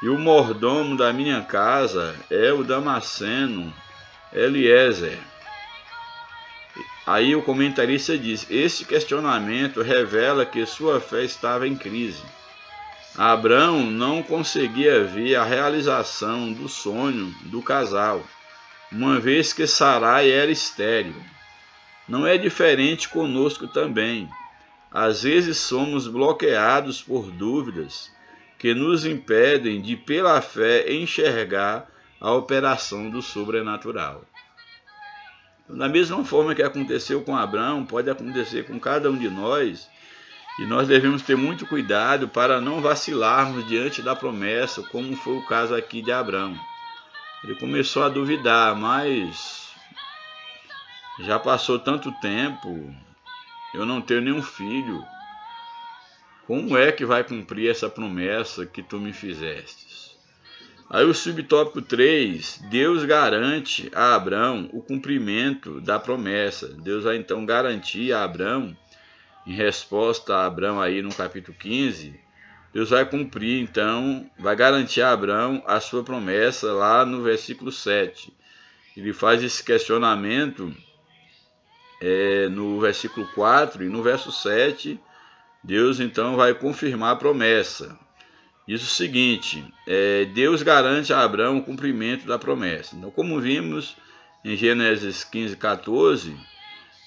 e o mordomo da minha casa é o Damasceno Eliezer. Aí o comentarista diz, este questionamento revela que sua fé estava em crise. Abraão não conseguia ver a realização do sonho do casal, uma vez que Sarai era estéril. Não é diferente conosco também. Às vezes somos bloqueados por dúvidas que nos impedem de, pela fé, enxergar a operação do sobrenatural. Da mesma forma que aconteceu com Abraão, pode acontecer com cada um de nós, e nós devemos ter muito cuidado para não vacilarmos diante da promessa, como foi o caso aqui de Abraão. Ele começou a duvidar, mas já passou tanto tempo, eu não tenho nenhum filho, como é que vai cumprir essa promessa que tu me fizestes? Aí o subtópico 3, Deus garante a Abraão o cumprimento da promessa. Deus vai então garantir a Abraão, em resposta a Abraão aí no capítulo 15, Deus vai cumprir então, vai garantir a Abraão a sua promessa lá no versículo 7. Ele faz esse questionamento no versículo 4 e no verso 7, Deus então vai confirmar a promessa. Diz o seguinte, Deus garante a Abraão o cumprimento da promessa. Então, como vimos em Gênesis 15, 14,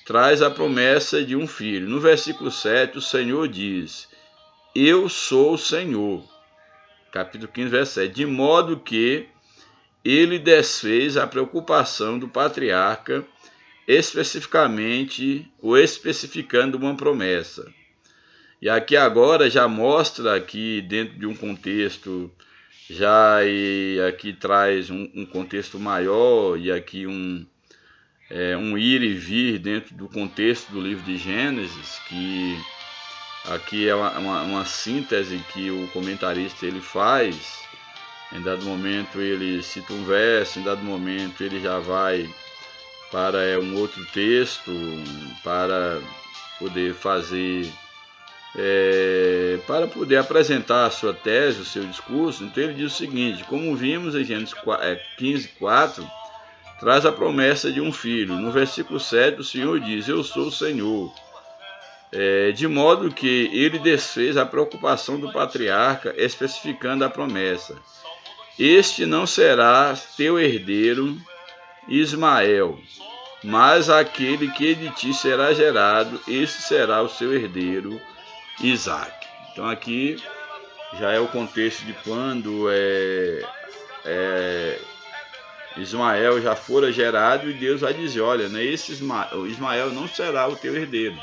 traz a promessa de um filho. No versículo 7, o Senhor diz, eu sou o Senhor. Capítulo 15, verso 7. De modo que ele desfez a preocupação do patriarca especificando uma promessa. E aqui agora já mostra aqui dentro de um contexto, e aqui traz um contexto maior, e aqui um ir e vir dentro do contexto do livro de Gênesis, que aqui é uma síntese que o comentarista ele faz. Em dado momento ele cita um verso, em dado momento ele já vai para um outro texto, para poder fazer, para poder apresentar a sua tese, o seu discurso. Então ele diz o seguinte: como vimos em Gênesis 15:4, traz a promessa de um filho. No versículo 7 o Senhor diz: eu sou o Senhor. De modo que ele desfez a preocupação do patriarca, especificando a promessa: este não será teu herdeiro Ismael, mas aquele que de ti será gerado, esse será o seu herdeiro Isaque. Então aqui já é o contexto de quando Ismael já fora gerado, e Deus vai dizer: olha, né, o Ismael não será o teu herdeiro.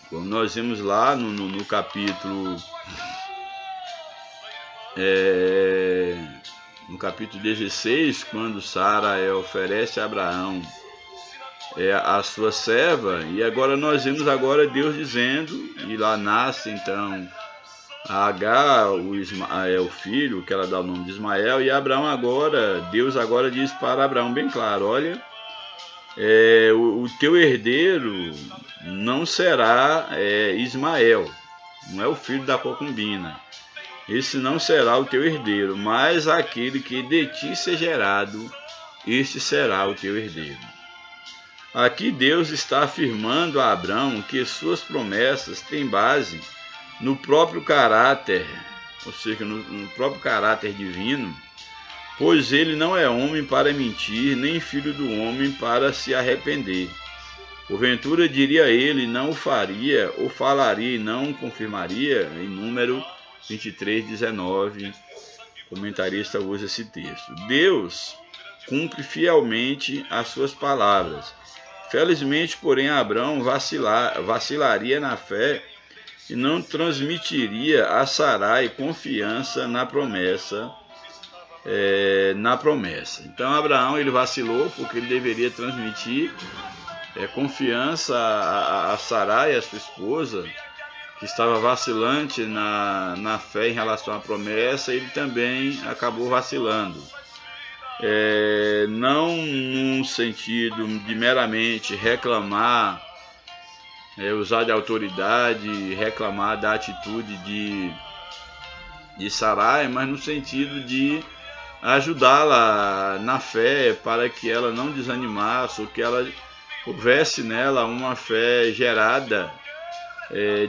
Como nós vimos lá no capítulo no capítulo 16, quando Sara oferece a Abraão a sua serva, e agora nós vemos agora Deus dizendo, e lá nasce então a Agar, o filho, que ela dá o nome de Ismael, e Abraão agora, Deus agora diz para Abraão bem claro: olha, o teu herdeiro não será Ismael, não é o filho da concubina. Esse não será o teu herdeiro, mas aquele que de ti ser gerado, este será o teu herdeiro. Aqui Deus está afirmando a Abraão que suas promessas têm base no próprio caráter, ou seja, no próprio caráter divino, pois ele não é homem para mentir, nem filho do homem para se arrepender. Porventura diria ele, não o faria, ou falaria e não confirmaria? Em Número 23:19, o comentarista usa esse texto. Deus cumpre fielmente as suas palavras. Felizmente, porém, Abraão vacilaria na fé e não transmitiria a Sarai confiança na promessa. Então, Abraão ele vacilou porque ele deveria transmitir confiança a Sarai, a sua esposa, que estava vacilante na fé em relação à promessa. Ele também acabou vacilando. Não num sentido de meramente reclamar, usar de autoridade, reclamar da atitude de Sarai, mas no sentido de ajudá-la na fé, para que ela não desanimasse, ou que ela houvesse nela uma fé gerada,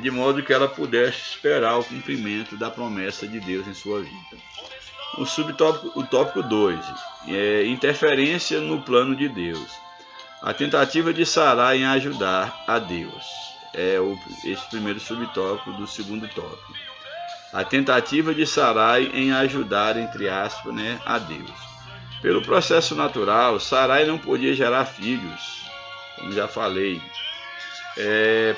de modo que ela pudesse esperar o cumprimento da promessa de Deus em sua vida. O tópico 2, interferência no plano de Deus. A tentativa de Sarai em ajudar a Deus. Esse primeiro subtópico do segundo tópico. A tentativa de Sarai em ajudar, entre aspas, a Deus. Pelo processo natural, Sarai não podia gerar filhos, como já falei,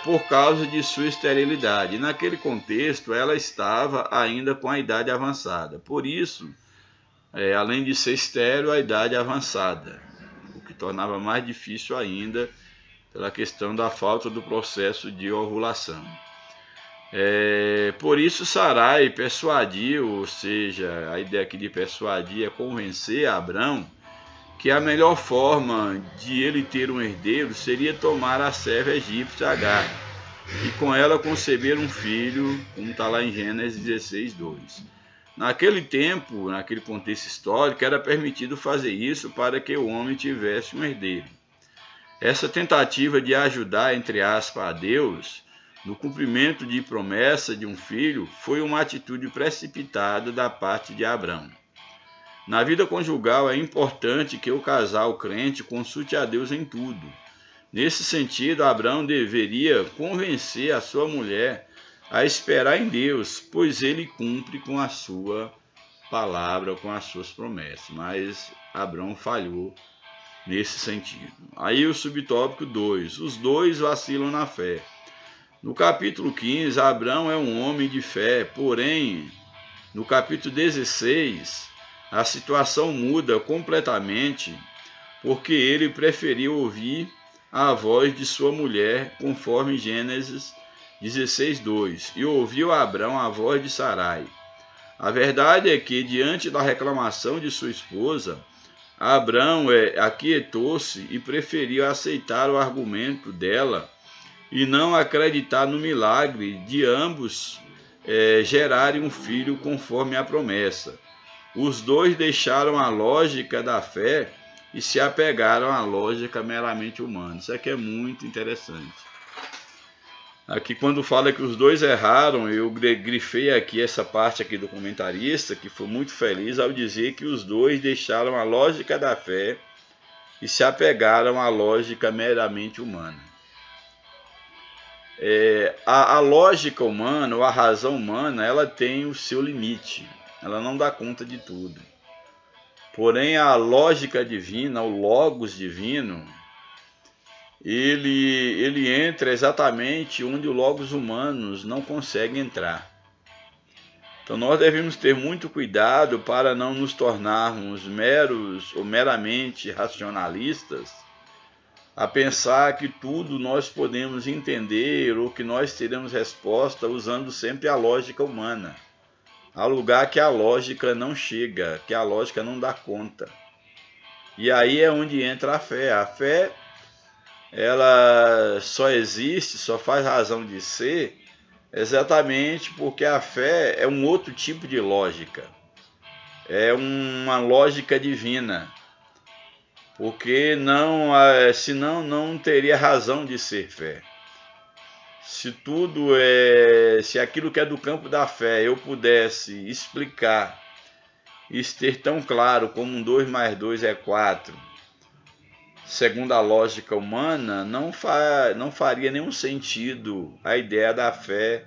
por causa de sua esterilidade. E naquele contexto, ela estava ainda com a idade avançada. Por isso, além de ser estéril, a idade avançada, o que tornava mais difícil ainda pela questão da falta do processo de ovulação. Por isso, Sarai persuadiu, ou seja, a ideia aqui de persuadir é convencer Abrão que a melhor forma de ele ter um herdeiro seria tomar a serva egípcia Agar e com ela conceber um filho, como está lá em Gênesis 16:2. Naquele tempo, naquele contexto histórico, era permitido fazer isso para que o homem tivesse um herdeiro. Essa tentativa de ajudar, entre aspas, a Deus no cumprimento de promessa de um filho foi uma atitude precipitada da parte de Abrão. Na vida conjugal é importante que o casal crente consulte a Deus em tudo. Nesse sentido, Abrão deveria convencer a sua mulher a esperar em Deus, pois ele cumpre com a sua palavra, com as suas promessas. Mas Abrão falhou nesse sentido. Aí o subtópico 2, os dois vacilam na fé. No capítulo 15, Abrão é um homem de fé, porém, no capítulo 16, a situação muda completamente, porque ele preferiu ouvir a voz de sua mulher, conforme Gênesis 16:2, e ouviu Abrão a voz de Sarai. A verdade é que, diante da reclamação de sua esposa, Abrão aquietou-se e preferiu aceitar o argumento dela e não acreditar no milagre de ambos gerarem um filho conforme a promessa. Os dois deixaram a lógica da fé e se apegaram à lógica meramente humana. Isso aqui é muito interessante. Aqui, quando fala que os dois erraram, eu grifei aqui essa parte aqui do comentarista, que foi muito feliz ao dizer que os dois deixaram a lógica da fé e se apegaram à lógica meramente humana. A lógica humana, ou a razão humana, ela tem o seu limite, ela não dá conta de tudo. Porém, a lógica divina, o logos divino, ele entra exatamente onde os logos humanos não conseguem entrar. Então nós devemos ter muito cuidado para não nos tornarmos meros ou meramente racionalistas, a pensar que tudo nós podemos entender ou que nós teremos resposta usando sempre a lógica humana. Há lugar que a lógica não chega, que a lógica não dá conta. E aí é onde entra a fé. A fé, ela só existe, só faz razão de ser, exatamente porque a fé é um outro tipo de lógica. É uma lógica divina. Porque senão não teria razão de ser fé. Se aquilo que é do campo da fé eu pudesse explicar e ter tão claro como um 2 mais 2 é 4, segundo a lógica humana, não faria nenhum sentido a ideia da fé,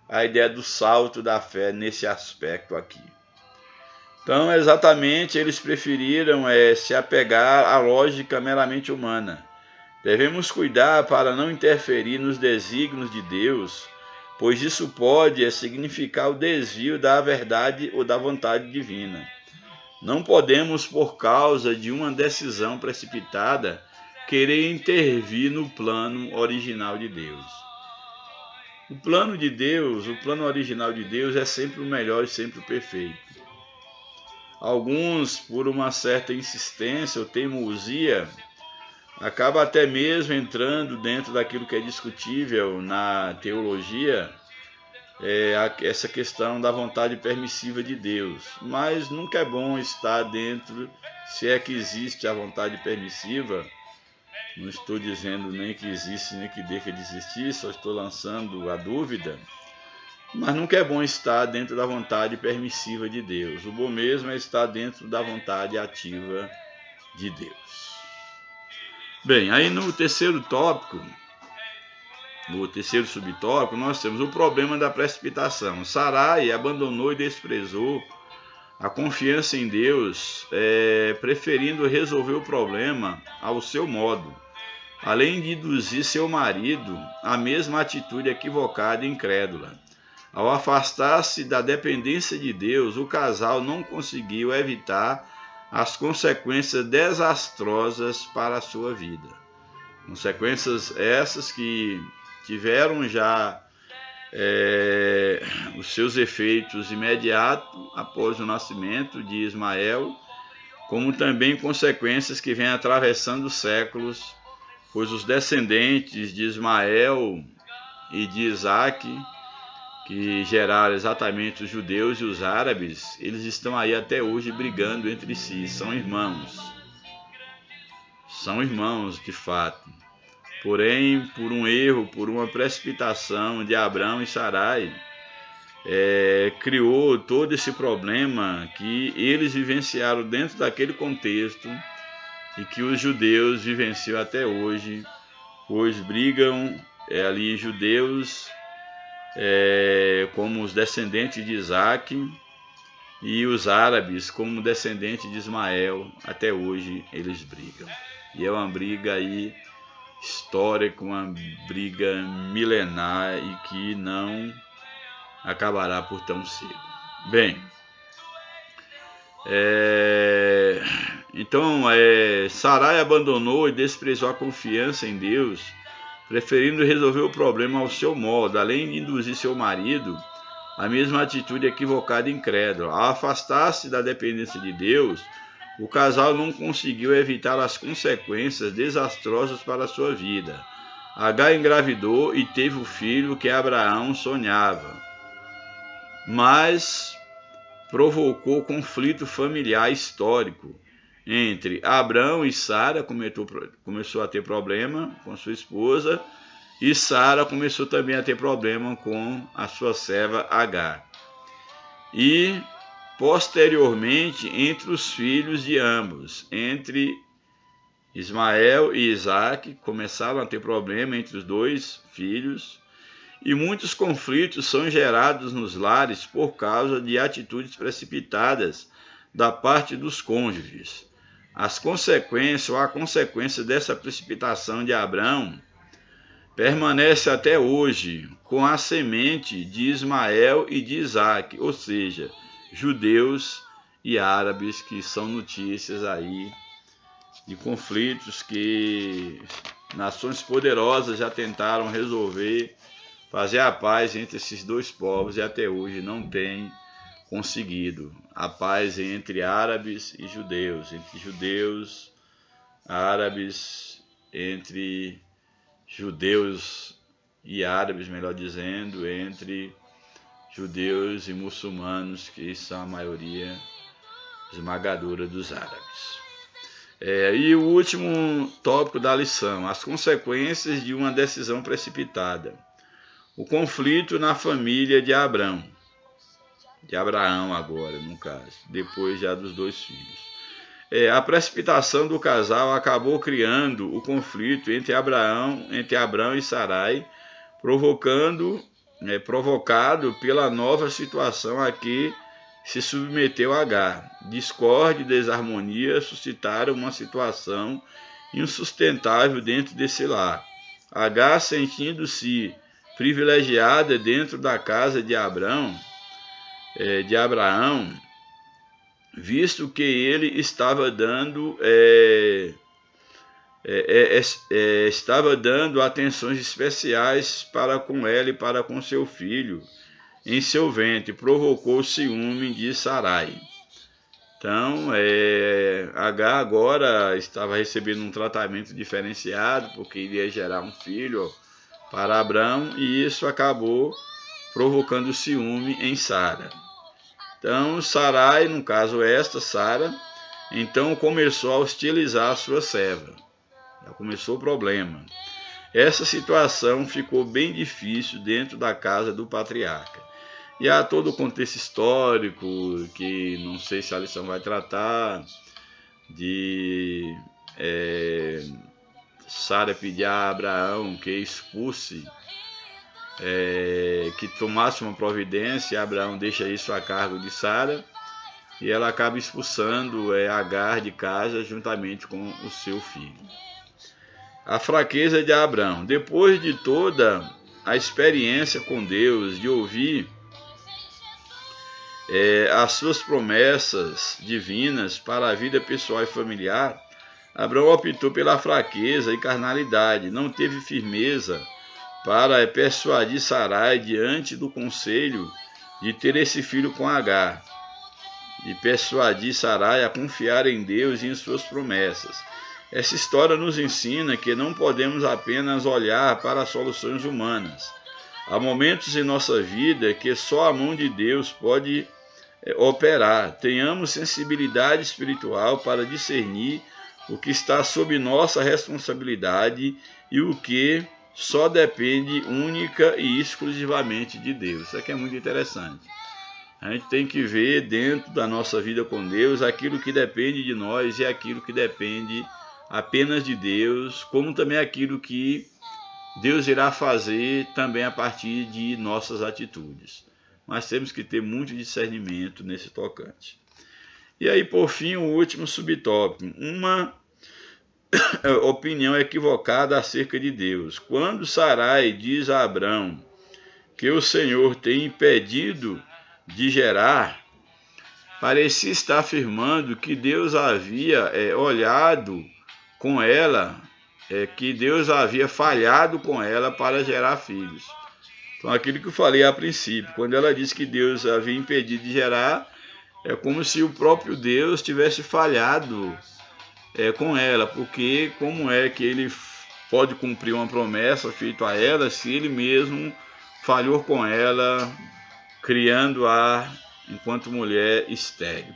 a ideia do salto da fé nesse aspecto aqui. Então, exatamente, eles preferiram se apegar à lógica meramente humana. Devemos cuidar para não interferir nos desígnios de Deus, pois isso pode significar o desvio da verdade ou da vontade divina. Não podemos, por causa de uma decisão precipitada, querer intervir no plano original de Deus. O plano de Deus, o plano original de Deus é sempre o melhor e sempre o perfeito. Alguns, por uma certa insistência ou teimosia, acaba até mesmo entrando dentro daquilo que é discutível na teologia, essa questão da vontade permissiva de Deus. Mas nunca é bom estar dentro, se é que existe a vontade permissiva. Não estou dizendo nem que existe, nem que deixa de existir, só estou lançando a dúvida. Mas nunca é bom estar dentro da vontade permissiva de Deus. O bom mesmo é estar dentro da vontade ativa de Deus. Bem, aí no terceiro tópico, no terceiro subtópico, nós temos o problema da precipitação. Sarai abandonou e desprezou a confiança em Deus, preferindo resolver o problema ao seu modo, além de induzir seu marido à mesma atitude equivocada e incrédula. Ao afastar-se da dependência de Deus, o casal não conseguiu evitar as consequências desastrosas para a sua vida. Consequências essas que tiveram já os seus efeitos imediatos após o nascimento de Ismael, como também consequências que vêm atravessando séculos, pois os descendentes de Ismael e de Isaque, que geraram exatamente os judeus e os árabes, eles estão aí até hoje brigando entre si, são irmãos de fato. Porém, por um erro, por uma precipitação de Abrão e Sarai, criou todo esse problema que eles vivenciaram dentro daquele contexto e que os judeus vivenciam até hoje, pois brigam ali judeus como os descendentes de Isaque e os árabes como descendentes de Ismael, até hoje eles brigam. E é uma briga aí histórica, uma briga milenar e que não acabará por tão cedo. Bem, então Sarai abandonou e desprezou a confiança em Deus, preferindo resolver o problema ao seu modo, além de induzir seu marido à mesma atitude equivocada e incrédula. Ao afastar-se da dependência de Deus, o casal não conseguiu evitar as consequências desastrosas para a sua vida. Agar engravidou e teve o filho que Abraão sonhava, mas provocou conflito familiar histórico entre Abraão e Sara. Começou a ter problema com sua esposa, e Sara começou também a ter problema com a sua serva Agar. E posteriormente entre os filhos de ambos, entre Ismael e Isaac, começaram a ter problema entre os dois filhos, e muitos conflitos são gerados nos lares por causa de atitudes precipitadas da parte dos cônjuges. A consequência dessa precipitação de Abraão permanece até hoje com a semente de Ismael e de Isaac, ou seja, judeus e árabes, que são notícias aí de conflitos que nações poderosas já tentaram resolver, fazer a paz entre esses dois povos, e até hoje não tem conseguido a paz entre árabes e judeus, entre judeus, árabes, entre judeus e árabes, melhor dizendo, entre judeus e muçulmanos, que são a maioria esmagadora dos árabes. E o último tópico da lição: as consequências de uma decisão precipitada. O conflito na família de Abraão agora, no caso, depois já dos dois filhos. A precipitação do casal acabou criando o conflito entre Abraão e Sarai, provocado pela nova situação a que se submeteu Agar. Discórdia e desarmonia suscitaram uma situação insustentável dentro desse lar. Agar, sentindo-se privilegiada dentro da casa de Abraão, visto que ele estava dando atenções especiais para com ela e para com seu filho em seu ventre, provocou o ciúme de Sarai. Então, Agar agora estava recebendo um tratamento diferenciado, porque iria gerar um filho para Abraão, e isso acabou provocando ciúme em Sara. Então, Sarai, no caso Sara, então começou a hostilizar a sua serva. Já começou o problema. Essa situação ficou bem difícil dentro da casa do patriarca. E há todo o contexto histórico, que não sei se a lição vai tratar, de Sara pedir a Abraão que expulse, que tomasse uma providência, e Abraão deixa isso a cargo de Sara, e ela acaba expulsando Agar de casa juntamente com o seu filho. A fraqueza de Abraão. Depois de toda a experiência com Deus, de ouvir as suas promessas divinas para a vida pessoal e familiar, Abraão optou pela fraqueza e carnalidade. Não teve firmeza para persuadir Sarai diante do conselho de ter esse filho com Agar, de persuadir Sarai a confiar em Deus e em suas promessas. Essa história nos ensina que não podemos apenas olhar para as soluções humanas. Há momentos em nossa vida que só a mão de Deus pode operar. Tenhamos sensibilidade espiritual para discernir o que está sob nossa responsabilidade e o que só depende única e exclusivamente de Deus. Isso aqui é muito interessante. A gente tem que ver dentro da nossa vida com Deus aquilo que depende de nós e aquilo que depende apenas de Deus, como também aquilo que Deus irá fazer também a partir de nossas atitudes. Mas temos que ter muito discernimento nesse tocante. E aí, por fim, o último subtópico: uma opinião equivocada acerca de Deus. Quando Sarai diz a Abrão que o Senhor tem impedido de gerar, parecia estar afirmando que Deus havia olhado com ela, que Deus havia falhado com ela para gerar filhos. Então, aquilo que eu falei a princípio, quando ela disse que Deus havia impedido de gerar, é como se o próprio Deus tivesse falhado com ela, porque como é que ele pode cumprir uma promessa feita a ela se ele mesmo falhou com ela, criando-a enquanto mulher estéril?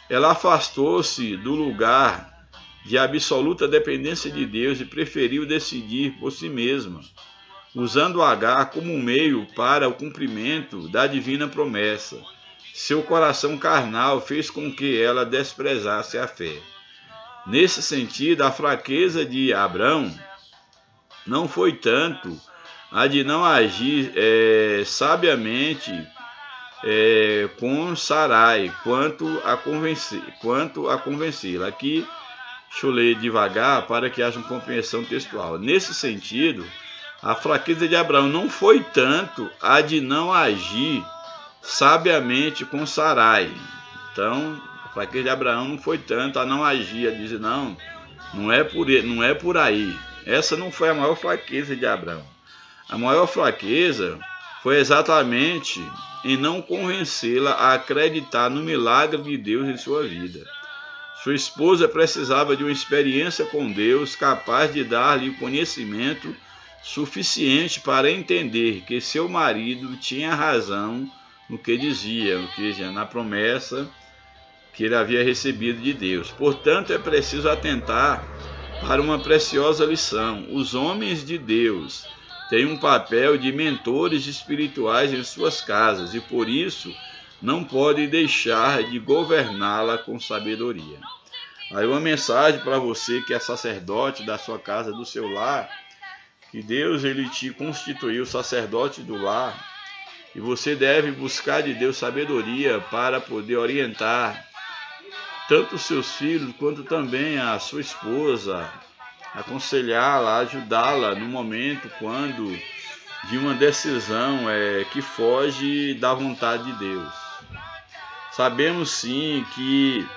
Ela afastou-se do lugar de absoluta dependência de Deus e preferiu decidir por si mesma, usando Agar como um meio para o cumprimento da divina promessa. Seu coração carnal fez com que ela desprezasse a fé. Nesse sentido, a fraqueza de Abrão não foi tanto a de não agir sabiamente com Sarai, quanto a convencê-la. Aqui, deixa eu ler devagar para que haja uma compreensão textual. Nesse sentido, a fraqueza de Abraão não foi tanto a de não agir sabiamente com Sarai. Então, a fraqueza de Abraão não foi tanto a não agir, a dizer, não é por aí. Essa não foi a maior fraqueza de Abraão. A maior fraqueza foi exatamente em não convencê-la a acreditar no milagre de Deus em sua vida. Sua esposa precisava de uma experiência com Deus capaz de dar-lhe o conhecimento suficiente para entender que seu marido tinha razão no que dizia, na promessa que ele havia recebido de Deus. Portanto, é preciso atentar para uma preciosa lição. Os homens de Deus têm um papel de mentores espirituais em suas casas e, por isso, não podem deixar de governá-la com sabedoria. Aí uma mensagem para você que é sacerdote da sua casa, do seu lar, que Deus ele te constituiu sacerdote do lar e você deve buscar de Deus sabedoria para poder orientar tanto os seus filhos quanto também a sua esposa, aconselhá-la, ajudá-la no momento quando de uma decisão que foge da vontade de Deus. Sabemos sim que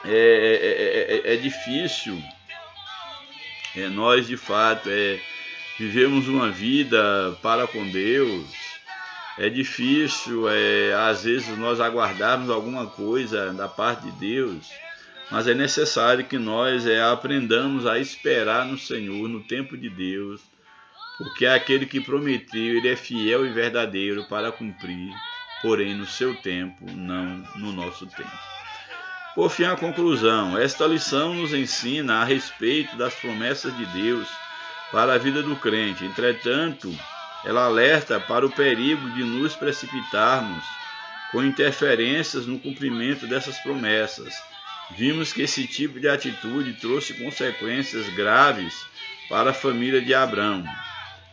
é difícil, nós de fato vivemos uma vida para com Deus. É difícil, às vezes, nós aguardarmos alguma coisa da parte de Deus, mas é necessário que nós aprendamos a esperar no Senhor, no tempo de Deus, porque aquele que prometeu, ele é fiel e verdadeiro para cumprir, porém no seu tempo, não no nosso tempo. Por fim, a conclusão. Esta lição nos ensina a respeito das promessas de Deus para a vida do crente. Entretanto, ela alerta para o perigo de nos precipitarmos com interferências no cumprimento dessas promessas. Vimos que esse tipo de atitude trouxe consequências graves para a família de Abrão.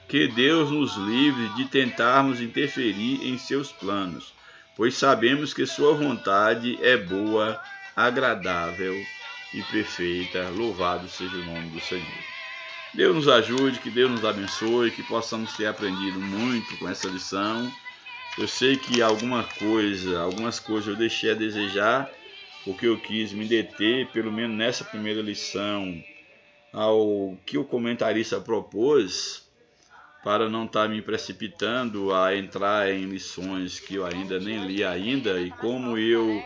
Que Deus nos livre de tentarmos interferir em seus planos, pois sabemos que sua vontade é boa, agradável e perfeita. Louvado seja o nome do Senhor. Deus nos ajude, que Deus nos abençoe, que possamos ter aprendido muito com essa lição. Eu sei que algumas coisas eu deixei a desejar, porque eu quis me deter, pelo menos nessa primeira lição, ao que o comentarista propôs, para não estar me precipitando a entrar em lições que eu ainda nem li ainda, e como eu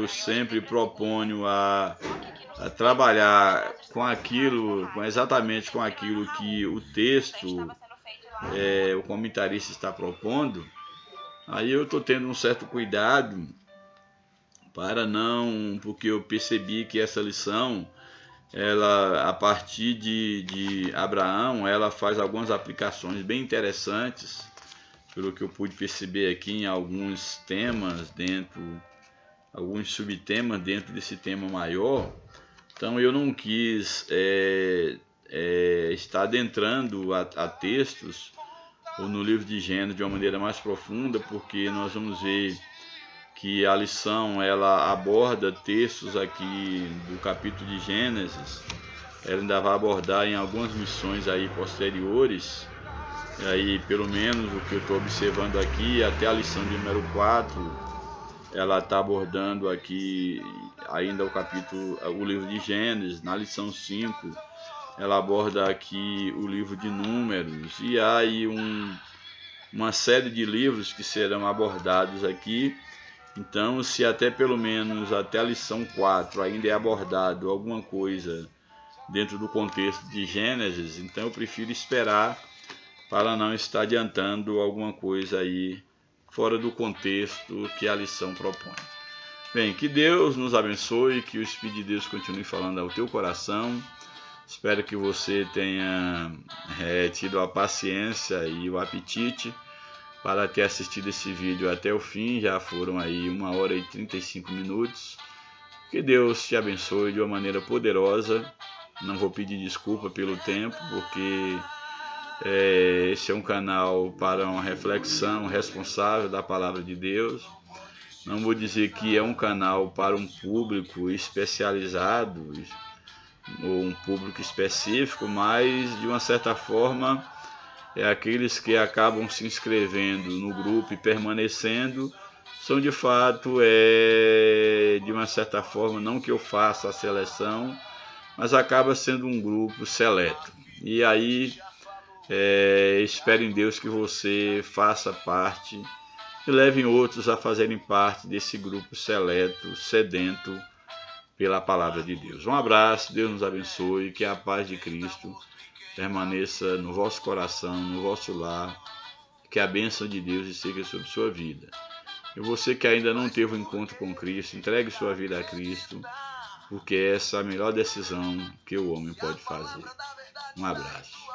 sempre proponho a trabalhar exatamente com aquilo que o texto, o comentarista está propondo, aí eu estou tendo um certo cuidado porque eu percebi que essa lição, ela, a partir de Abraão, ela faz algumas aplicações bem interessantes, pelo que eu pude perceber aqui em alguns temas alguns subtemas dentro desse tema maior. Então eu não quis estar adentrando a textos ou no livro de Gênesis de uma maneira mais profunda, porque nós vamos ver que a lição ela aborda textos aqui do capítulo de Gênesis. Ela ainda vai abordar em algumas missões aí posteriores. E aí, pelo menos o que eu estou observando aqui, até a lição de número 4, ela está abordando aqui ainda o livro de Gênesis. Na lição 5, ela aborda aqui o livro de Números. E há aí uma série de livros que serão abordados aqui. Então, se até pelo menos até a lição 4 ainda é abordado alguma coisa dentro do contexto de Gênesis, então eu prefiro esperar para não estar adiantando alguma coisa aí fora do contexto que a lição propõe. Bem, que Deus nos abençoe, que o Espírito de Deus continue falando ao teu coração. Espero que você tenha tido a paciência e o apetite para ter assistido esse vídeo até o fim. Já foram aí 1 hora e 35 minutos. Que Deus te abençoe de uma maneira poderosa. Não vou pedir desculpa pelo tempo, porque esse é um canal para uma reflexão responsável da palavra de Deus. Não vou dizer que é um canal para um público especializado ou um público específico, mas de uma certa forma aqueles que acabam se inscrevendo no grupo e permanecendo são de fato, de uma certa forma, não que eu faça a seleção, mas acaba sendo um grupo seleto. E aí espero em Deus que você faça parte e levem outros a fazerem parte desse grupo seleto, sedento pela palavra de Deus. Um abraço, Deus nos abençoe, que a paz de Cristo permaneça no vosso coração, no vosso lar, que a bênção de Deus esteja sobre sua vida. E você que ainda não teve um encontro com Cristo, entregue sua vida a Cristo, porque essa é a melhor decisão que o homem pode fazer. Um abraço.